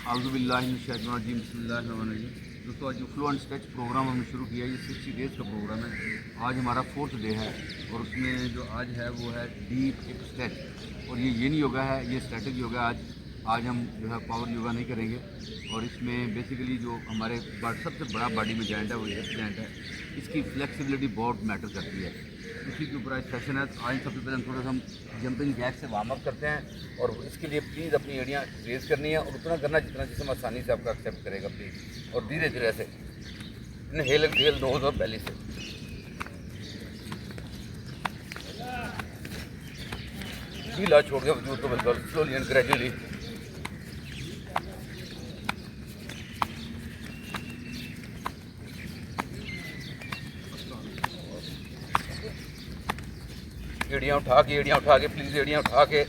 आउज़ुबिल्लाहिमिनश्शैतानिर्रजीम बिस्मिल्लाहिर्रहमानिर्रहीम। दोस्तों आज जो फ्लो एंड स्ट्रेच प्रोग्राम हमने शुरू किया है, ये 60 डेज़ का प्रोग्राम है। आज हमारा 4th डे है और उसमें जो आज है वो है डीप हिप स्ट्रेच। और ये येन योगा है, ये स्टैटिक योगा है। आज हम जो है पावर योगा नहीं करेंगे। और इसमें बेसिकली जो हमारे सबसे बड़ा बॉडी में जॉइंट है वो हिप जॉइंट है। इसकी फ्लेक्सिबिलिटी बहुत मैटर करती है। इसी के ऊपर आज सेशन है। आज सबसे पहले थोड़ा सा हम जंपिंग जैक से वार्म अप करते हैं और इसके लिए प्लीज़ अपनी एड़ियाँ रेज करनी है और उतना करना जितना जिसम आसानी से आपका एक्सेप्ट करेगा प्लीज़। और धीरे धीरे ऐसे इनहेल एक्सहेल नोज और बेली से। ढीला छोड़ के वजूद को बिल्कुल स्लोली एंड ग्रेजुअली। एड़ियाँ उठा के प्लीज़ एड़ियाँ उठा के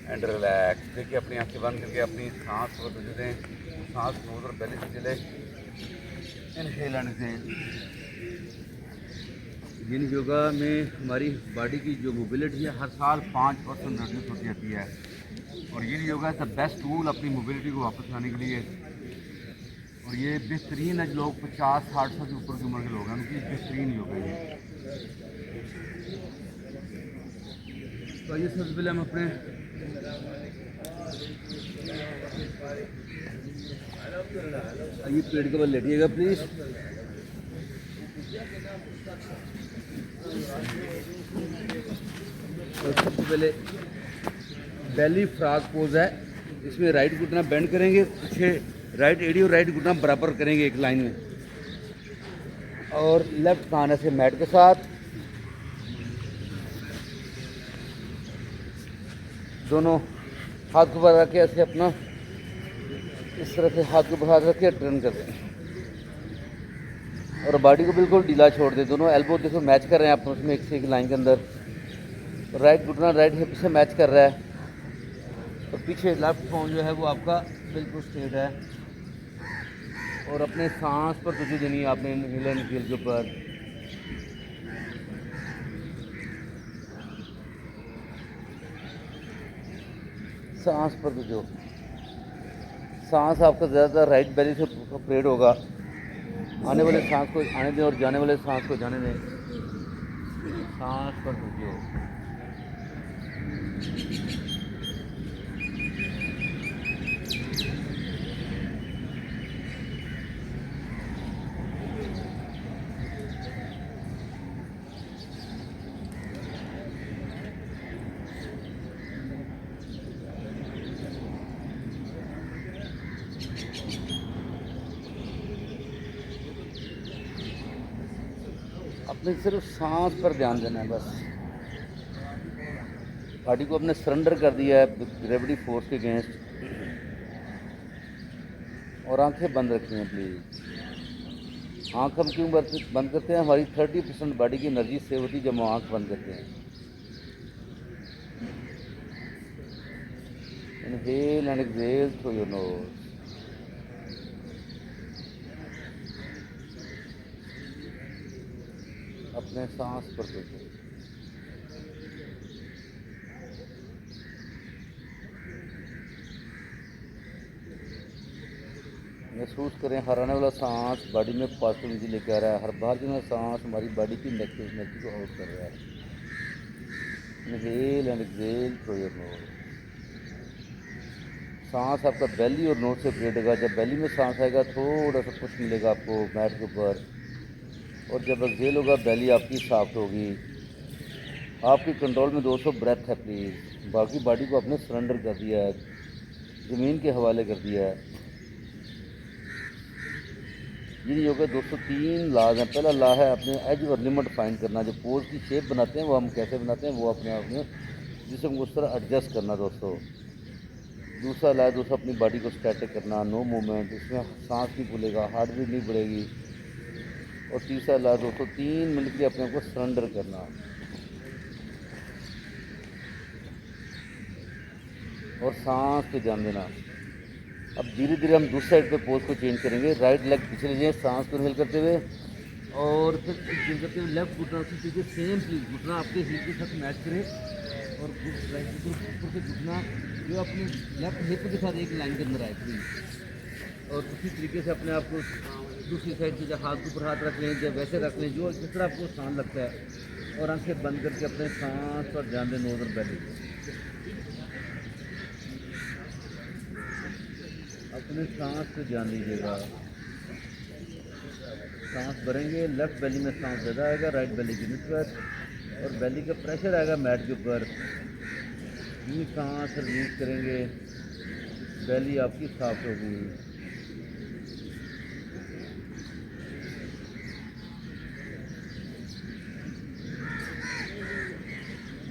एंड रिलैक्स। देखिए अपनी आंखें बंद करके अपनी सांस को दे दें। सांस नोज और बेली से चले। Inhale and exhale. जिन योगा में हमारी बॉडी की जो मोबिलिटी है हर साल 5% रिड्यूस होती जाती है। और ये yoga is the best tool अपनी मोबिलिटी को वापस लाने के लिए। और ये बेहतरीन है। जो लोग 50-60 साल से ऊपर की उम्र के लोग हैं उनकी बेहतरीन योगा ये। तो ये सबसे पहले हम अपने आइए पेट के बल लेटिएगा प्लीज़। और सबसे पहले बेली फ्रॉग पोज है। इसमें राइट घुटना बेंड करेंगे, पीछे राइट एड़ी और राइट घुटना बराबर करेंगे एक लाइन में। और लेफ्ट कान ऐसे मैट के साथ दोनों हाथ को बढ़ा के ऐसे अपना इस तरह से हाथ को बढ़ा रखे टर्न कर दें और बॉडी को बिल्कुल ढीला छोड़ दें। दोनों एल्बो देखो मैच कर रहे हैं आपस में एक से एक लाइन के अंदर। राइट घुटना राइट हिप से मैच कर रहा है और पीछे लेफ्ट पाँव जो है वो आपका बिल्कुल स्ट्रेट है। और अपने सांस पर तुझे देनी है आपने इनहेल एंड एक्सहेल के ऊपर। सांस पर तुझो सांस आपका ज़्यादातर राइट बेली से ऑपरेट होगा। आने वाले सांस को आने दें और जाने वाले सांस को जाने दें। सांस पर तुझो। अपने सिर्फ सांस पर ध्यान देना है बस। बॉडी को अपने सरेंडर कर दिया है ग्रेविटी फोर्स के अगेंस्ट। और आंखें बंद रखी हैं प्लीज़। आँख हम क्यों बंद करते हैं? हमारी 30% बॉडी की एनर्जी सेव होती है जब हम आँख बंद करते हैं। Inhale and exhale through your knows. अपने सांस पर देखो। महसूस करें हर आने वाला सांस बॉडी में पॉजिटिव एनर्जी लेकर आ रहा है। हर बाहर जो सांस हमारी बॉडी की नेगेटिव एनर्जी को आउट कर रहा है। Inhale and exhale through your nose. सांस आपका बेली और नोज से ब्रेड होगा। जब बेली में सांस आएगा थोड़ा सा कुछ मिलेगा आपको मैट के ऊपर। और जब एक्सहेल होगा बेली आपकी सॉफ्ट होगी। आपके कंट्रोल में 200 ब्रेथ है प्लीज़। बाकी बॉडी को आपने सरेंडर कर दिया है, ज़मीन के हवाले कर दिया है। ये योगा 203 लाज हैं। पहला ला है अपने एज और लिमिट फाइंड करना। जो पोज की शेप बनाते हैं वो हम कैसे बनाते हैं वो अपने आप में जिसम को उस तरह एडजस्ट करना दोस्तों। दूसरा ला है दोस्तों अपनी बॉडी को स्टैटिक करना, नो मूवमेंट। इसमें सांस नहीं फूलेगा, हार्ट बीट नहीं बढ़ेगी। और तीसरा ला दोस्तों 3 मिनट के लिए अपने आप को सरेंडर करना और सांस पे ध्यान देना। अब धीरे धीरे हम दूसरी साइड पे पोज को चेंज करेंगे। राइट लेग पीछे लीजिए सांस को इनहेल करते हुए और फिर एक्सहेल करते हुए लेफ्ट घुटना उसके पीछे सेम प्लीज घुटना आपके हिप के साथ मैच करे और राइट ऊपर से घुटना जो अपने लेफ्ट हिप के साथ एक लाइन के अंदर आए प्लीज। और उसी तरीके से अपने आप को दूसरी साइड से जब हाथ के ऊपर हाथ रख लें जब वैसे रख लें जो जिस तरह आपको आसान लगता है और आंखें बंद करके अपने सांस पर ध्यान दें नोज और बेली। अपने सांस पे ध्यान दीजिएगा। सांस भरेंगे लेफ्ट बेली में सांस ज़्यादा आएगा राइट बेली की निस्बत और बेली का प्रेशर आएगा मैट के ऊपर। ये सांस रिलीज करेंगे बेली आपकी साफ होगी।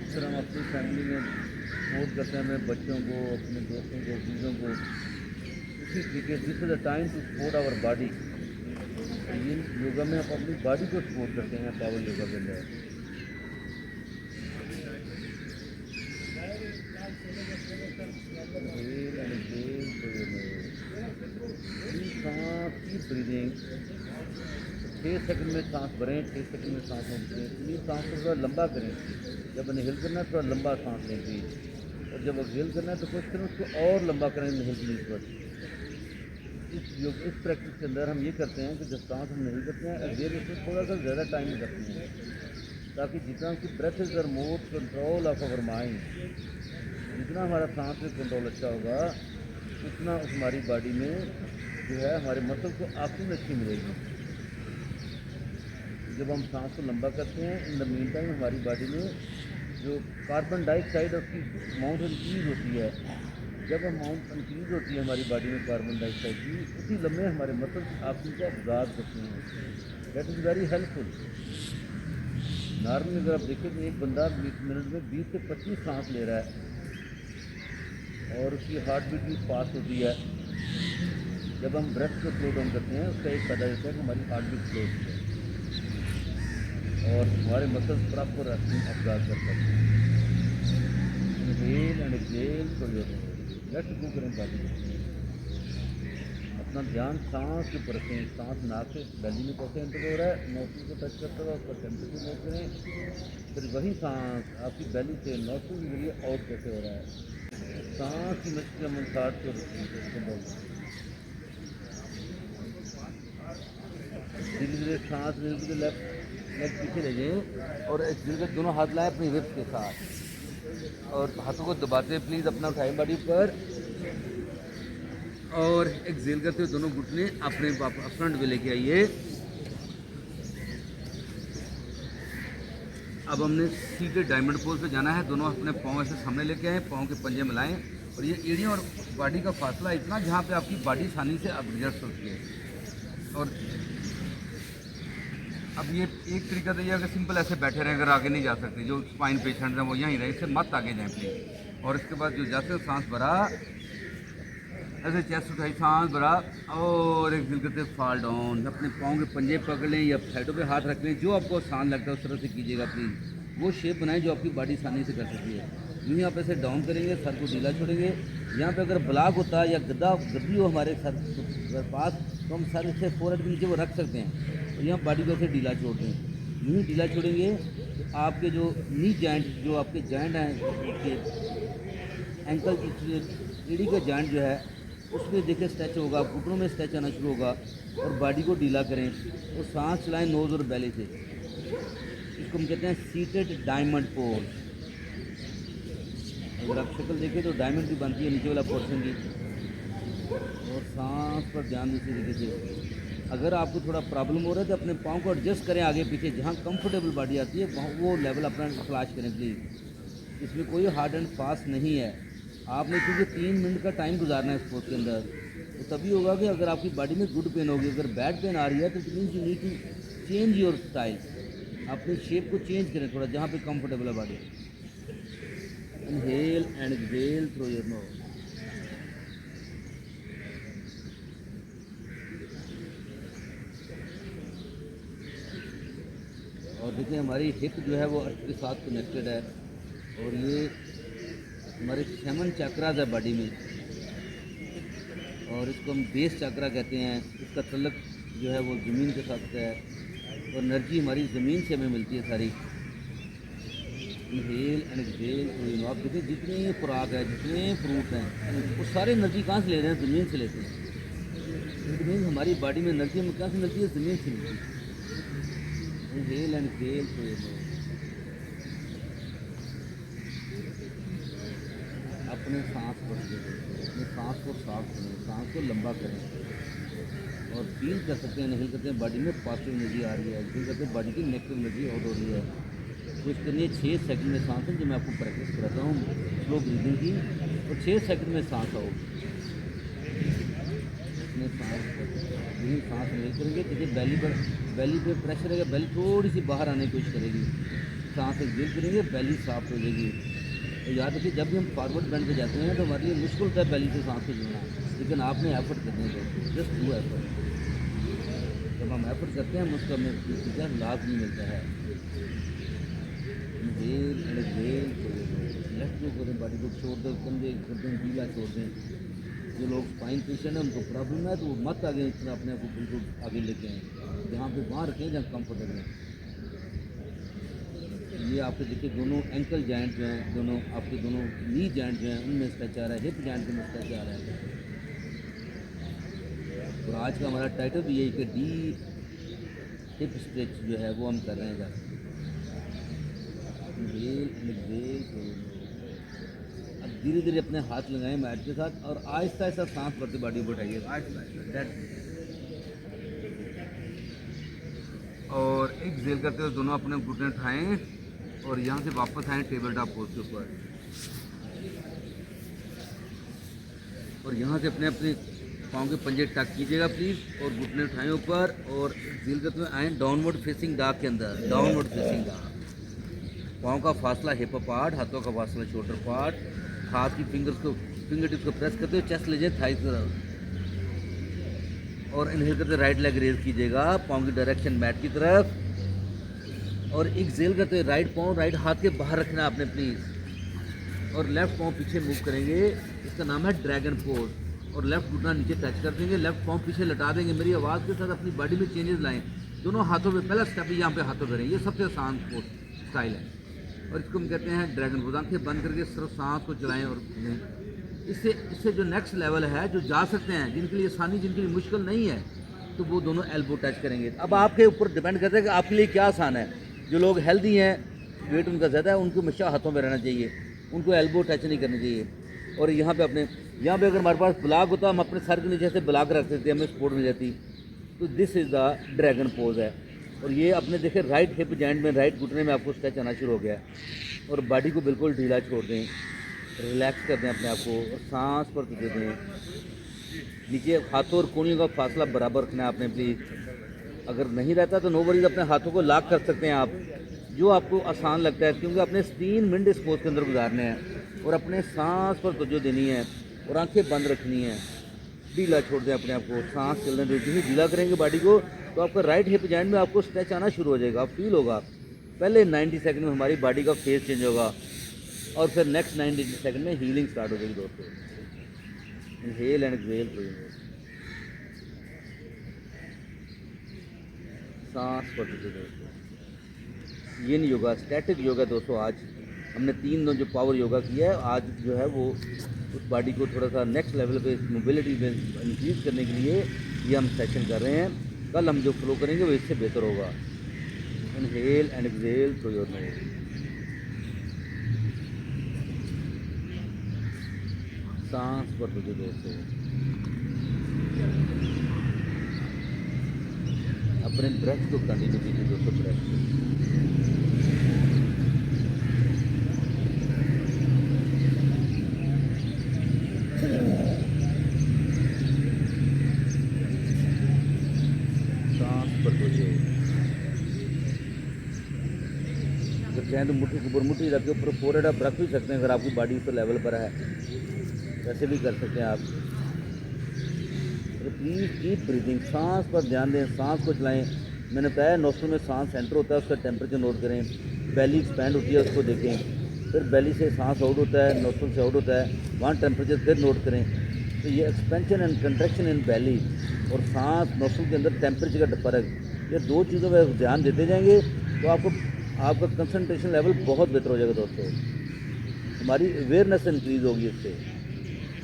इस तरह हम अपनी फैमिली में सपोर्ट करते हैं अपने बच्चों को अपने दोस्तों को चीज़ों को इसी तरीके this is the time to support our body. ये योगा में आप अपनी बॉडी को सपोर्ट करते हैं पावर योगा के अंदर। सांस की ब्रीदिंग 6 सेकंड में सांस भरें 6 सेकंड में सांस लें। ये सांस को थोड़ा लंबा करें। जब इनहेल करना है थोड़ा लंबा सांस लें प्लीज और जब एक्सहेल करना है तो कोशिश करें उसको और लंबा करें इनहेल की निस्बत। इस प्रैक्टिस के अंदर हम ये करते हैं कि जब सांस हम नहीं करते हैं एक्सहेल उसमें थोड़ा सा ज़्यादा टाइम रखते हैं ताकि जितना उसकी breath is are more control of our mind. जितना हमारा सांस में कंट्रोल अच्छा होगा उतना हमारी बॉडी में जो है हमारे मसल को ऑक्सीजन अच्छी मिलेगी। जब हम सांस को लंबा करते हैं इन द मीन टाइम हमारी बॉडी में जो कार्बन डाइऑक्साइड उसकी अमाउंट इंक्रीज होती है। जब अमाउंट इंक्रीज होती है हमारी बॉडी में कार्बन डाइऑक्साइड की उसी लम्हे हमारे मसल ऑक्सीजन को ऑब्जॉर्ब करते हैं। That is very helpful. Normally अगर आप देखें तो एक बंदा मिनट में 20 से 25 सांस ले रहा है और उसकी हार्ट बीट भी फास्ट होती है। जब हम ब्रेथ को स्लो डाउन करते हैं उसका एक फायदा होता है कि हमारी हार्ट बीट स्लो होती है और हमारे मसल्स प्रॉपर ऑब्जॉर्व कर सकते हैं। इनहेल एंड एक्सहेल तो लेट्स गो करें बाकी अपना ध्यान सांस के ऊपर रखें। सांस नाक से बेली में कैसे एंटर हो रहा है नोस्ट्रिल को टच करता हुआ उसका टेम्परेचर नोट करें। फिर वही सांस आपकी बेली से नोस्ट्रिल के जरिए आउट कैसे हो रहा है। सांस की मैक्सिमम 60 को धीरे धीरे सांस धीरे लेफ्ट लेग पीछे ले जाएं और एक्सहेल कर दोनों हाथ लाएं अपनी हिप्स के साथ और हाथों को दबाते प्लीज़ अपना उठाएं बॉडी पर और एक्सहेल करते हुए दोनों घुटने अपने फ्रंट पे लेके आइए। अब हमने सीधे डायमंड पोज पे जाना है। दोनों अपने पाँव ऐसे सामने लेके आए पाँव के पंजे मिलाएं और ये एड़ियों और बॉडी का फासला इतना जहाँ पे आपकी बॉडी आसानी से एडजस्ट होती है। और अब ये एक तरीका तो ये अगर सिंपल ऐसे बैठे रहें अगर आगे नहीं जा सकते जो स्पाइन पेशेंट हैं वो यहीं रहे इससे मत आगे जाएं प्लीज़। और इसके बाद जो जाते सांस भरा ऐसे चेस्ट उठाई सांस भरा और एक्सहेल करते फॉल डाउन। अपने पाँव के पंजे पकड़ लें या साइडों पे हाथ रख लें जो आपको आसान लगता है उस तरह से कीजिएगा प्लीज़। वो शेप बनाएं जो आपकी बॉडी आसानी से कर सकती है। यूँ आप ऐसे डाउन करेंगे सर को ढीला छोड़ेंगे। यहाँ पे अगर ब्लॉक होता है या गद्दी हो हमारे सर पास तो हम सर से फोरहेड के नीचे वो रख सकते हैं और यहाँ बॉडी को ऐसे ढीला छोड़ दें। यूँ ढीला छोड़ेंगे तो आपके जो नी जॉइंट जो आपके जॉइंट हैं एंकल की एड़ी का जॉइंट जो है उसमें देखिए स्ट्रेच होगा घुटनों में स्ट्रेच आना शुरू होगा और बॉडी को ढीला करें और सांस चलाएं नोज़ और बेली से। इसको हम कहते हैं सीटेड डायमंड पोज। अगर आप शक्ल देखें तो डायमंड की बनती है नीचे वाला पोर्शन की। और सांस पर ध्यान दूसरी तरीके से। अगर आपको थोड़ा प्रॉब्लम हो रहा है तो अपने पाँव को एडजस्ट करें आगे पीछे जहाँ कंफर्टेबल बॉडी आती है वहाँ वो लेवल अपना तलाश करें प्लीज़। इसमें कोई हार्ड एंड फास्ट नहीं है। आपने क्योंकि 3 मिनट का टाइम गुजारना है स्पोर्ट के अंदर तो तभी होगा कि अगर आपकी बॉडी में गुड पेन होगी। अगर बैड पेन आ रही है तो it means you need to change your style. अपनी शेप को चेंज करें थोड़ा जहाँ पे कंफर्टेबल है body. Inhale and exhale through your nose. और देखिए हमारी हिप जो है वो अर्थ के साथ कनेक्टेड है, और ये हमारे 7 चक्रास है बॉडी में, और इसको हम बेस चक्रा कहते हैं। इसका तल्लक जो है वो ज़मीन के साथ है, और एनर्जी हमारी ज़मीन से हमें मिलती है सारी। Inhale and exhale. तो आप देखिए जितनी खुराक है, जितने फ्रूट हैं, वो सारे एनर्जी कहाँ से ले रहे हैं? ज़मीन से लेते हैं। इट मीन हमारी बॉडी में एनर्जी हमें कहाँ से मिलती है? ज़मीन से मिलती है। Inhale and exhale. तो अपने सांस पर अपने सांस को साफ करें, सांस को लंबा करें, और फील कर सकते हैं, इनहेल करते हैं बॉडी में पॉजिटिव एनर्जी आ रही है, फील करते हैं बॉडी की नेगेटिव एनर्जी आउट हो रही है। कुछ करनी है 6 सेकंड में सांस है, जो मैं आपको प्रैक्टिस कराता हूँ स्लो ब्रीदिंग की, और 6 सेकंड में सांस आओ। अपने सांस यही सांस इनहेल करेंगे, देखिए बेली पे प्रेशर रहेगा, बेली थोड़ी सी बाहर आने की कोशिश करेगी। सांस एक्सहेल करेंगे, बेली सॉफ्ट हो जाएगी। तो याद रखिए जब भी हम फॉरवर्ड बेंड पे जाते हैं तो हमारे लिए मुश्किल होता है बेली से सांस को जोड़ना, लेकिन आपने एफर्ट करने को, जस्ट डू एफर्ट। जब हम एफर्ट करते हैं उसका हमें चीज़ा लाभ नहीं मिलता है। Inhale and exhale. लेफ्ट को करें, बॉडी को छोड़ दें, कंधे गर्दन ढीला छोड़ दें। जो लोग स्पाइन पेशेंट है उनको प्रॉब्लम है तो वो मत आगे इतना अपने आप को बिल्कुल आगे लेके आएँ, जहाँ पे वहाँ रखें जहाँ कंफर्टेबल है। ये आपके देखिए दोनों एंकल जॉइंट जो हैं, दोनों आपके दोनों नी जॉइंट जो हैं उनमें स्ट्रेच आ रहा है, हिप जॉइंट में स्ट्रेच आ रहा है। और आज का हमारा टाइटल भी यही कि डीप हिप स्ट्रेच जो है वो हम कर रहे हैं। अब धीरे धीरे अपने हाथ लगाएं मैट के साथ, और आहिस्ता आहिस्ता सांस भरते बॉडी को उठाइए, और एक्सहेल करते हुए दोनों अपने घुटने उठाएं, और यहाँ से वापस आएँ टेबल टॉप पोज के ऊपर, और यहाँ से अपने अपने पाँव के पंजे टक कीजिएगा प्लीज़, और घुटने उठाएं ऊपर, और एक्सहेल करते हुए आएँ डाउनवर्ड फेसिंग डॉग के अंदर, डाउनवर्ड फेसिंग डॉग। पाँव का फासला हिप पार्ट, हाथों का फासला शोल्डर पार्ट, हाथ की फिंगर टिप्स को प्रेस करते हुए चेस्ट ले जाए थाई की तरफ, और इनहेल करते राइट लेग रेज कीजिएगा, पाँव की डायरेक्शन मैट की तरफ, और एक्सहेल करते हुए राइट पाँव राइट हाथ के बाहर रखना है आपने प्लीज़, और लेफ्ट पाँव पीछे मूव करेंगे, इसका नाम है ड्रैगन पोज, और लेफ्ट घुटना नीचे टच कर देंगे, लेफ्ट पाँव पीछे लटा देंगे। मेरी आवाज़ के साथ अपनी बॉडी में चेंजेस लाएं, दोनों हाथों पे पहला स्टेप यहाँ पे हाथों करें, ये सबसे आसान पोज स्टाइल है, और इसको हम कहते हैं ड्रैगन पोज। आंखें बंद करके सिर्फ सांस को चलाएं, और इससे जो नेक्स्ट लेवल है, जो जा सकते हैं, जिनके लिए आसानी, जिनके लिए मुश्किल नहीं है, तो वो दोनों एल्बो टच करेंगे। अब आपके ऊपर डिपेंड करता है कि आपके लिए क्या आसान है। जो लोग हेल्दी हैं, वेट उनका ज़्यादा है, उनको हमेशा हाथों में रहना चाहिए, उनको एल्बो टच नहीं करनी चाहिए। और यहाँ पे अगर हमारे पास ब्लॉक होता हम अपने सर के नीचे से ब्लॉक रख देते, हमें सपोर्ट मिल जाती। तो this is the dragon pose है, और ये अपने देखें राइट हिप जॉइंट में, राइट घुटने में आपको स्ट्रेच आना शुरू हो गया, और बॉडी को बिल्कुल ढीला छोड़ दें, रिलैक्स कर दें अपने आप को, और सांस पर दे दें। नीचे हाथों और कोहनियों का फासला बराबर रखना है आपने प्लीज़। अगर नहीं रहता तो नो वरीज, अपने हाथों को लॉक कर सकते हैं आप, जो आपको आसान लगता है, क्योंकि अपने 3 मिनट इस पोज के अंदर गुजारने हैं, और अपने सांस पर तवज्जो देनी है, और आंखें बंद रखनी है, ढीला छोड़ दें अपने आप को, सांस चलने दें। जैसे ढीला करेंगे बॉडी को तो आपका राइट हिप जॉइंट में आपको स्ट्रेच आना शुरू हो जाएगा, फील होगा। पहले 90 सेकंड में हमारी बॉडी का फेस चेंज होगा, और फिर नेक्स्ट 90 सेकंड में हीलिंग स्टार्ट हो जाएगी दोस्तों। इनहेल एंड एक्सहेल, सांस पर दोस्तों। ये नहीं योगा, स्टैटिक योगा दोस्तों। आज हमने 3 जो पावर योगा किया है, आज जो है वो उस बॉडी को थोड़ा सा नेक्स्ट लेवल पे मोबिलिटी में इंक्रीज करने के लिए ये हम सेशन कर रहे हैं। कल हम जो फ्लो करेंगे वो इससे बेहतर होगा। Inhale and exhale through your nose. सांस पर तुझे दोस्तों, अपने ब्रेथ को कंटिन्यू कीजिए दोस्तों, ब्रेथ को। अगर चाहें तो मुट्ठी के ऊपर मुट्ठी रख के ऊपर फोरहेड आप रख भी सकते हैं, अगर आपकी बॉडी उस लेवल पर है वैसे भी कर सकते हैं आप। प्लीज़ कीप ब्रीदिंग, सांस पर ध्यान दें, सांस को चलाएं, मैंने बताया नोस्ट्रल में सांस सेंटर होता है, उसका टेम्परेचर नोट करें। बेली एक्सपैंड होती है, उसको देखें। फिर बेली से सांस आउट होता है, नोस्ट्रल से आउट होता है, वहाँ टेम्परेचर फिर नोट करें। तो ये एक्सपेंशन एंड कंट्रैक्शन इन बेली और सांस नोस्ट्रल के अंदर टेम्परेचर का फ़र्क, ये दो चीज़ों पर ध्यान देते जाएंगे तो आपका कंसंट्रेशन लेवल बहुत बेहतर हो जाएगा दोस्तों। हमारी अवेयरनेस इंक्रीज होगी इससे।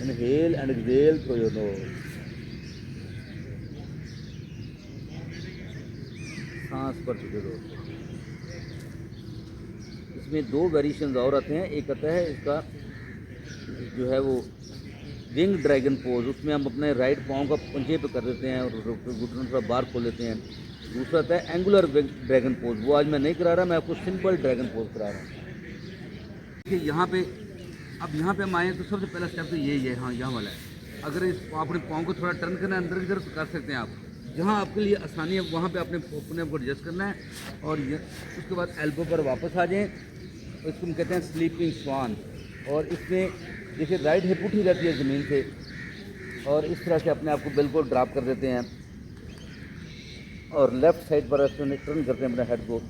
Inhale and exhale through your nose. सांस पर चुके दोस्तों। इसमें दो वेरिएशन और आते हैं। एक आता है इसका जो है वो विंग ड्रैगन पोज, उसमें हम अपने राइट पाँव का पंजे पे कर देते हैं और घुटनों थोड़ा बाहर खोल लेते हैं। दूसरा आता है एंगुलर ड्रैगन पोज, वो आज मैं नहीं करा रहा, मैं आपको सिंपल ड्रैगन पोज करा रहा हूँ। देखिए यहाँ पे, अब यहाँ पे हम आए तो सबसे पहला स्टेप तो यही है, हाँ यहाँ वाला है। अगर इस अपने पाँव को थोड़ा टर्न करना है अंदर की तरफ तो कर सकते हैं आप, जहाँ आपके लिए आसानी है वहाँ पे आपने अपने आप को एडजस्ट करना है। और उसके बाद एल्बो पर वापस आ जाएँ, इसको हम कहते हैं स्लीपिंग स्वान। और इसमें देखिए राइट हिप उठी रहती है ज़मीन से, और इस तरह से अपने आप को बिल्कुल ड्रॉप कर देते हैं और लेफ़्ट साइड पर टर्न करते हैं अपने हेड को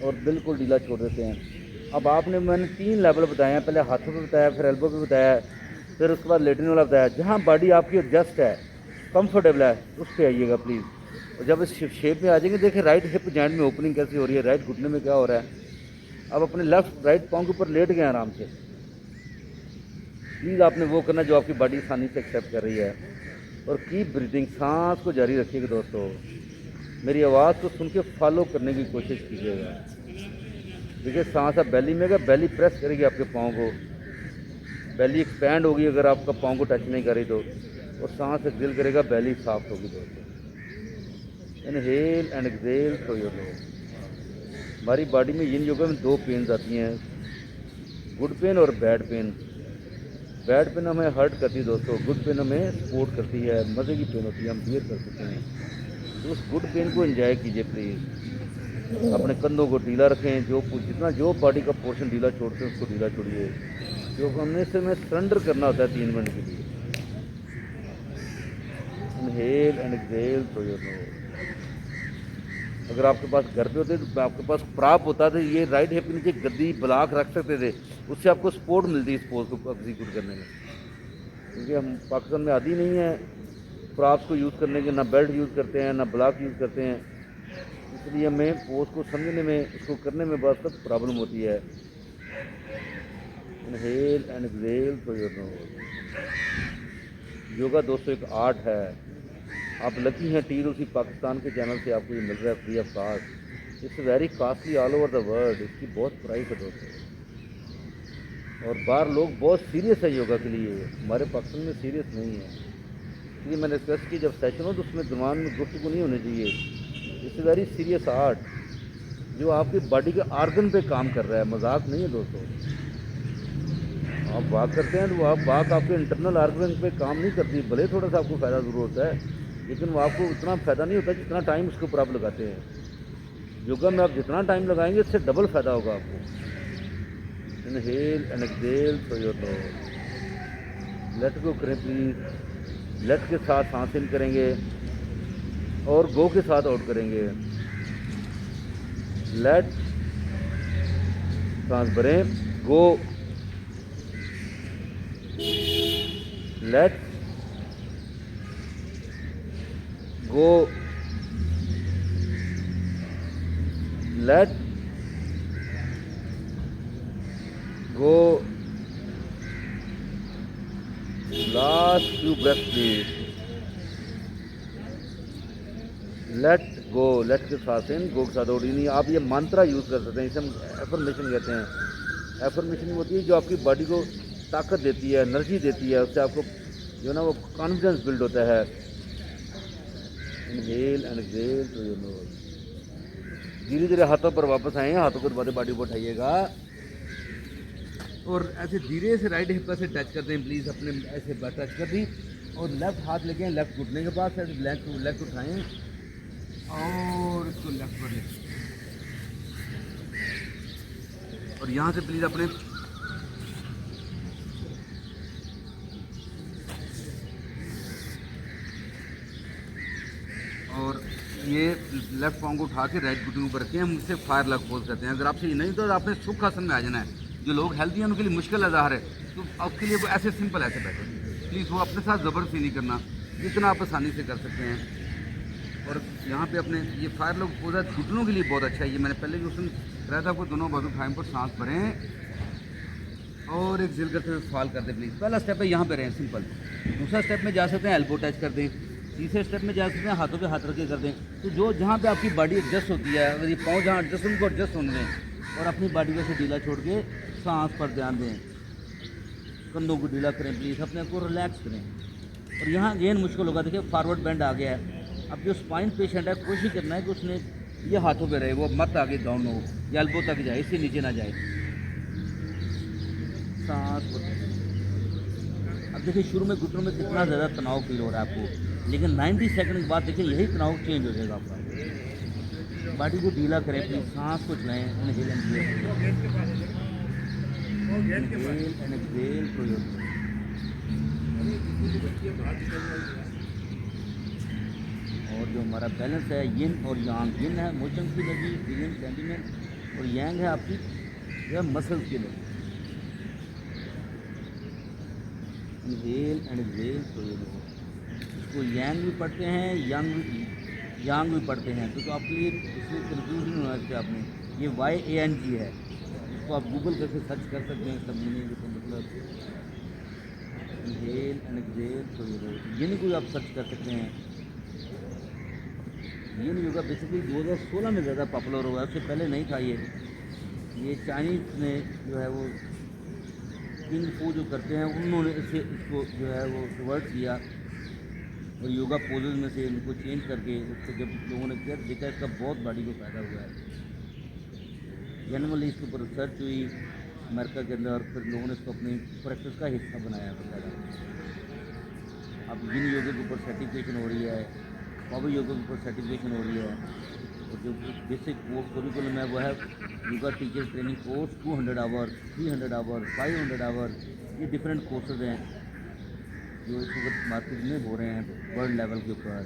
और बिल्कुल ढीला छोड़ देते हैं। अब मैंने 3 लेवल बताए हैं, पहले हाथों पे बताया, फिर एल्बो पे बताया, फिर उसके बाद लेटने वाला बताया। जहाँ बॉडी आपकी एडजस्ट है, कंफर्टेबल है, उस पर आइएगा प्लीज़। और जब इस शेप में आ जाएंगे, देखिए राइट हिप जॉइंट में ओपनिंग कैसी हो रही है, राइट घुटने में क्या हो रहा है। अब अपने राइट पाँव के ऊपर लेट गए आराम से। प्लीज़ आपने वो करना जो आपकी बॉडी आसानी से एक्सेप्ट कर रही है। और कीप ब्रीथिंग, सांस को जारी रखिएगा दोस्तों। मेरी आवाज़ को सुन के फॉलो करने की कोशिश कीजिएगा। देखिए सांस अब बेली में गया, बेली प्रेस करेगी आपके पाँव को, बेली एक्सपैंड होगी अगर आपका पाँव को टच नहीं करी तो, और सांस एक्सहेल करेगा, बेली सॉफ्ट होगी दोस्तों। Inhale and exhale through your knows. हमारी बॉडी में yin योगा में 2 पेन्स आती हैं, गुड पेन और बैड पेन। बैड पेन हमें हर्ट करती है दोस्तों, गुड पेन हमें सपोर्ट करती है, मज़े की पेन होती है, हम बियर कर सकते हैं। तो उस गुड पेन को एंजॉय कीजिए प्लीज़। अपने कंधों को ढीला रखें, जो बॉडी का पोर्शन ढीला छोड़ते हैं उसको ढीला छोड़िए, जो हमने से में सरेंडर करना होता है 3 मिनट के लिए। Inhale and exhale through your knows. अगर आपके पास घर पे होते तो आपके पास प्राप होता था, ये राइट हिप के नीचे गद्दी ब्लॉक रख सकते थे, उससे आपको सपोर्ट मिलती है इस पोज को एग्जीक्यूट करने में। क्योंकि हम पाकिस्तान में आदी नहीं है प्राप्स को यूज़ करने के, ना बेल्ट यूज़ करते हैं ना ब्लॉक यूज़ करते हैं, इसलिए हमें पोज को समझने में, उसको करने में बहुत सब प्रॉब्लम होती है। Inhale and exhale through your knows. Yoga दोस्तों एक आर्ट है। आप लकी हैं TLC पाकिस्तान के चैनल से आपको ये मिल रहा है free of cost. It's very costly all over the world, इसकी बहुत प्राइस है दोस्तों। और बाहर लोग बहुत सीरियस है योगा के लिए, हमारे पाकिस्तान में सीरियस नहीं है। इसलिए मैंने रिक्वेस्ट की जब सेशन हो तो उसमें दिमाग में गुफ्तगू नहीं होनी चाहिए। इट्स वेरी सीरियस आर्ट जो आपकी बॉडी के आर्गन पे काम कर रहा है, मजाक नहीं है दोस्तों। आप वॉक करते हैं तो आप वॉक आपके इंटरनल आर्गन पे काम नहीं करती, भले थोड़ा सा आपको फ़ायदा ज़रूर होता है, लेकिन वो आपको उतना फ़ायदा नहीं होता जितना टाइम उसके ऊपर आप लगाते हैं। योगा में आप जितना टाइम लगाएंगे इससे डबल फ़ायदा होगा आपको। Inhale and exhale through your knows. Let go करें प्लीज़। लेट के साथ सांस इन करेंगे और गो के साथ आउट करेंगे। लेट, सांस भरें, go, let go, let go. Last 2 breath please. Let go, let के साथ इन, गो के साथ आउट। नहीं, आप ये मंत्रा यूज़ कर सकते हैं, इसे हम एफर्मेशन कहते हैं। एफर्मेशन होती है जो आपकी बॉडी को ताकत देती है, एनर्जी देती है, उससे आपको जो ना वो कॉन्फिडेंस बिल्ड होता है। Inhale and exhale through your knows. धीरे धीरे हाथों पर वापस आए, हाथों को बॉडी को उठाइएगा और ऐसे धीरे से राइट हिप से टच करते हैं प्लीज़, अपने ऐसे टच कर दी और लेफ्ट हाथ लेके आए लेफ्ट घुटने के पास, लेफ्ट उठाएं और इसको लेफ्ट पर लें और यहाँ से प्लीज़ अपने और ये लेफ्ट पाँव को उठा के राइट घुटने ऊपर रखें, हम इसे फायर लग पोज करते हैं। अगर आपसे ये नहीं तो आपने सुख आसन में आ जाना है। जो लोग हेल्दी हैं उनके लिए मुश्किल है ज़ाहिर है, तो आपके लिए वो ऐसे सिंपल ऐसे बैठे, प्लीज़ वो अपने साथ ज़बरदस्ती नहीं करना, जितना आप आसानी से कर सकते हैं। और यहाँ पे अपने ये फायर लग पोज है, घुटनों के लिए बहुत अच्छा है। ये मैंने पहले भी उसमें बताया था आपको, दोनों बाजू टाइम पर सांस भरें और एक जिल करते हुए फॉल कर दें प्लीज़। पहला स्टेप है यहाँ पे रहें सिंपल। दूसरा स्टेप में जा सकते हैं एल्बो टच कर दें। तीसरे स्टेप में जा सकते हैं हाथों पे हाथ रख के कर दें। तो जो जहाँ पे आपकी बॉडी एडजस्ट होती है, अगर ये पाँव जहाँ एडजस्ट उनको एडजस्ट होने दें और अपनी बॉडी को से ढीला छोड़ के सांस पर ध्यान दें। कंधों को ढीला करें प्लीज़, अपने आप को रिलैक्स करें। और यहाँ अगेन मुश्किल होगा, देखिए फॉरवर्ड बेंड आ गया है। अब जो स्पाइन पेशेंट है कोशिश करना है कि उसने ये हाथों पे रहे, वो मत आगे डाउन हो या एल्बो तक जाए, इससे नीचे ना जाए। सांस पर। अब देखिए शुरू में घुटनों में कितना ज़्यादा तनाव फील हो रहा है आपको, लेकिन 90 सेकंड के बाद देखिए यही तनाव चेंज हो जाएगा आपका। बॉडी को ढीला करें प्लीज़, सांस को चलाएं। Inhale and exhale through your nose. और जो हमारा बैलेंस है यिन और यांग, यिन है मोशन की एनर्जी, फीलिंग सेंटिमेंट, और यांग है आपकी जो मसल्स की energy. Inhale and exhale through your knows. इसको यांग भी पढ़ते हैं, यांग भी पढ़ते हैं, तो आपके लिए इसमें कन्फ्यूजन होना चाहिए। आपने ये YANG है, इसको आप गूगल करके सर्च कर सकते हैं इसका मीनिंग, इसका मतलब। Inhale and exhale through your knows, ये नहीं कोई आप सर्च कर सकते हैं। ये योगा बेसिकली 2016 में ज़्यादा पॉपुलर हुआ है, उससे पहले नहीं था। ये चाइनीज़ ने जो है वो किंग फू जो करते हैं उन्होंने इसको जो है वो रिवर्ट किया और योगा पोजेज में से इनको चेंज करके इसको जब लोगों ने किया देखा इसका बहुत बॉडी को फ़ायदा हुआ है। जनरली इसके ऊपर रिसर्च हुई अमेरिका के अंदर, और फिर लोगों ने इसको अपनी प्रैक्टिस का हिस्सा बनाया बकायदा। अब जिन योगा के ऊपर सर्टिफिकेशन हो रही है, पावर योगा के ऊपर सर्टिफिकेशन हो रही है, और जो बेसिक कोर्स करिकुलम है वो है yoga teacher training course 200 hours, 300 hours, 500 hours. ये डिफरेंट कोर्सेज हैं जो इस वक्त मार्केट में हो रहे हैं वर्ल्ड लेवल के ऊपर।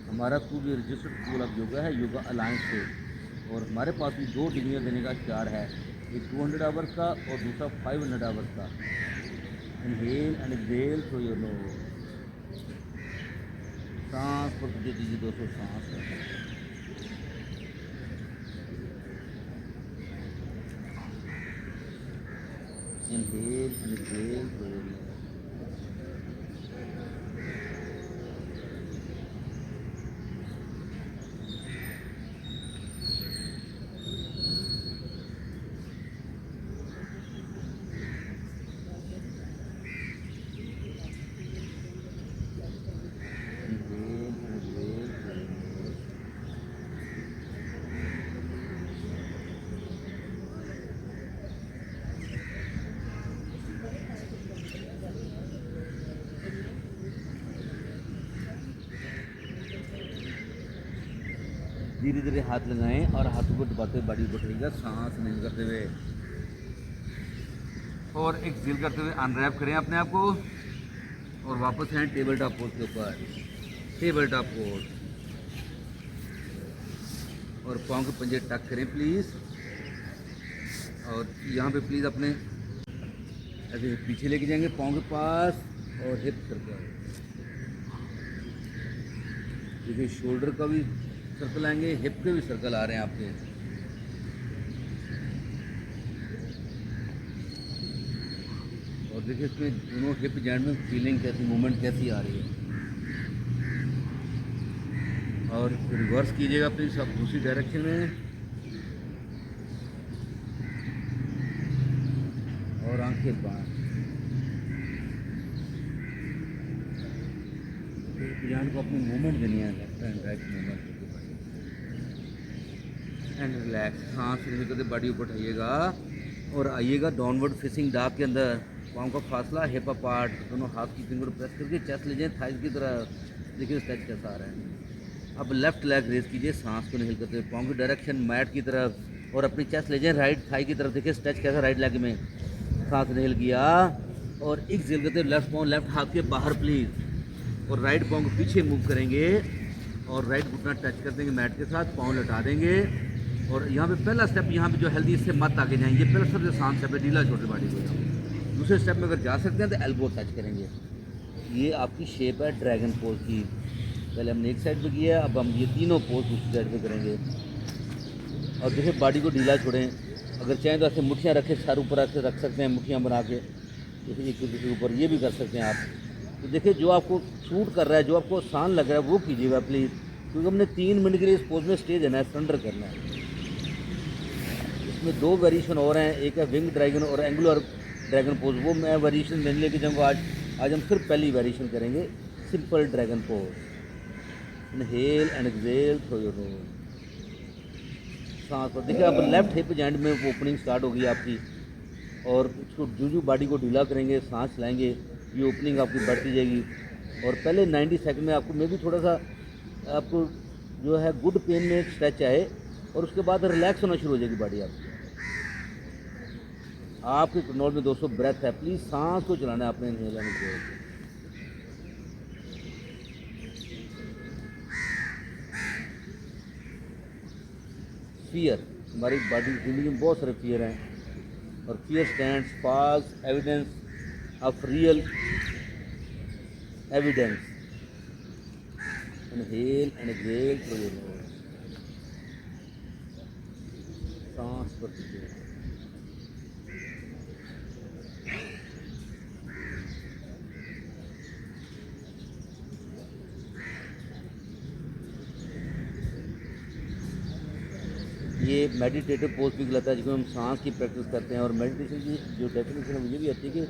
हमारा स्कूल ये रजिस्टर्ड स्कूल ऑफ योगा है, योगा अलायंस से, और हमारे पास भी 2 डिग्रियाँ देने का इख्तियार है, एक 200 आवर्स का और दूसरा 500 आवर्स का। Inhale and exhale through your nose. सांस पर दे दीजिए दोस्तों, सांस पर। Inhale and exhale through your nose. धीरे धीरे हाथ लगाएं और हाथों को दबाते हुए बॉडी को उठाइएगा, सांस नहीं करते हुए, और एक्सहेल करते हुए अनरैप करें अपने आप को, और वापस आए टेबल टॉप पोज के ऊपर। टेबल टॉप पोज, और पाँव के पंजे टक करें प्लीज़, और यहाँ पे प्लीज़ अपने ऐसे पीछे लेके जाएंगे पाँव के पास और हिप करके आए। देखिए शोल्डर का भी सर्कल आएंगे, हिप के भी सर्कल आ रहे हैं आपके। और देखिए इसमें दोनों हिप जॉइंट में फीलिंग कैसी, मूवमेंट कैसी आ रही है। और रिवर्स कीजिएगा प्लीज आप दूसरी डायरेक्शन में, और आंखें बांध। जॉइंट को अपनी मूवमेंट देनी है, left and right movement and relax. सांस लेने करते बॉडी ऊपर उठाइएगा और आइएगा डाउनवर्ड फेसिंग डॉग के अंदर। पाँव का फासला हिप अपार्ट, दोनों हाथ की फिंगर प्रेस करके चेस्ट ले जाएं थाइज की तरफ। देखिए स्ट्रेच कैसा आ रहा है। अब लेफ्ट लेग रेस कीजिए, सांस को निकल करते पाँव की डायरेक्शन मैट की तरफ, और अपनी चेस्ट ले जाएं राइट थाई की तरफ। देखिए स्ट्रेच कैसा राइट लेग में, सांस निकल किया और एक्सहेल करते लेफ्ट पाँव लेफ्ट हाथ के बाहर प्लीज़, और राइट पाँव को पीछे मूव करेंगे और राइट घुटना टच कर देंगे मैट के साथ, पाँव लटा देंगे। और यहाँ पे पहला स्टेप, यहाँ पे जो हेल्दी, इससे मत आगे जाएंगे, ये पहला सबसे आसान स्टेप है, ढीला छोटे बॉडी को। यहाँ पे दूसरे स्टेप में अगर जा सकते हैं तो एल्बो टच करेंगे। ये आपकी शेप है ड्रैगन पोज की। पहले हमने एक साइड पे किया, अब हम ये तीनों पोज दूसरी साइड पे करेंगे। और देखिए बॉडी को ढीला छोड़ें, अगर चाहें तो ऐसे मुट्ठियाँ रखें, सर ऊपर रख सकते हैं मुट्ठियाँ बना के, जैसे एक दूसरे के ऊपर, ये भी कर सकते हैं आप। तो देखिए जो आपको सूट कर रहा है, जो आपको आसान लग रहा है वो कीजिएगा प्लीज़, क्योंकि हमने 3 मिनट के लिए इस पोज में स्टे देना है, सरेंडर करना है। इसमें 2 वेरिएशन और हैं, एक है विंग ड्रैगन और एंगुलर ड्रैगन पोज, वो मैं वेरिएशन नहीं लेके जाऊँगा आज हम सिर्फ पहली वेरिएशन करेंगे, simple dragon pose. Inhale and exhale through your nose. सांस पर देखिए, अब लेफ्ट हिप जॉइंट में ओपनिंग स्टार्ट होगी आपकी, और उसको जो बॉडी को ढीला करेंगे, सांस लाएंगे, ये ओपनिंग आपकी बढ़ती जाएगी। और पहले 90 सेकंड में आपको मे भी थोड़ा सा आपको जो है गुड पेन में स्ट्रेच आए, और उसके बाद रिलैक्स होना शुरू हो जाएगी बॉडी आपकी। आपके कंट्रोल में दोस्तों ब्रेथ है, प्लीज़ सांस को चलाना है आपने, इनहेल एंड एक्सहेल। फियर, हमारी बॉडी जिंदगी में बहुत सारे फियर हैं, और fear stands false evidence of real evidence. Inhale and exhale through your nose. सांस पर कीजिए। ये मेडिटेटिव पोज भी कहलाता है, जिसमें हम सांस की प्रैक्टिस करते हैं। और मेडिटेशन की जो डेफिनेशन है मुझे भी आती है कि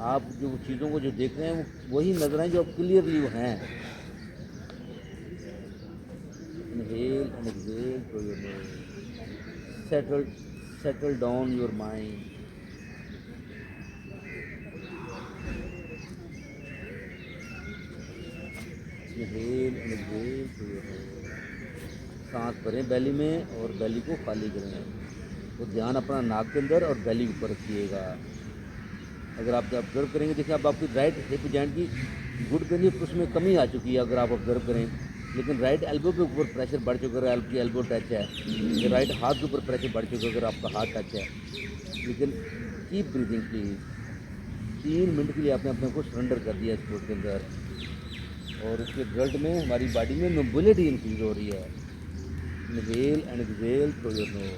आप जो चीज़ों को जो देख रहे हैं वो वही नजर आए जो आप क्लियरली वो हैं। Inhale and exhale through your knows. Settle down your mind. Inhale and exhale through your nose. सांस भरें बेली में और बेली को खाली करें, तो ध्यान अपना नाक के अंदर और बेली ऊपर रखिएगा। अगर आप ऑब्जर्व करेंगे, देखिए अब आपकी राइट हिप जॉइंट की गुड पेन उसमें कमी आ चुकी है अगर आप ऑब्जर्व करें, लेकिन राइट एल्बो के ऊपर प्रेशर बढ़ चुका है, आपकी एल्बो टच है, राइट हाथ के ऊपर प्रेशर बढ़ चुका है अगर आपका हाथ टच है। लेकिन कीप ब्रीदिंग प्लीज़। 3 मिनट के लिए आपने अपने को सरेंडर कर दिया इस पोज के अंदर, और उसके रिजल्ट में हमारी बॉडी में मोबिलिटी इंक्रीज हो रही है। Inhale and exhale through your nose.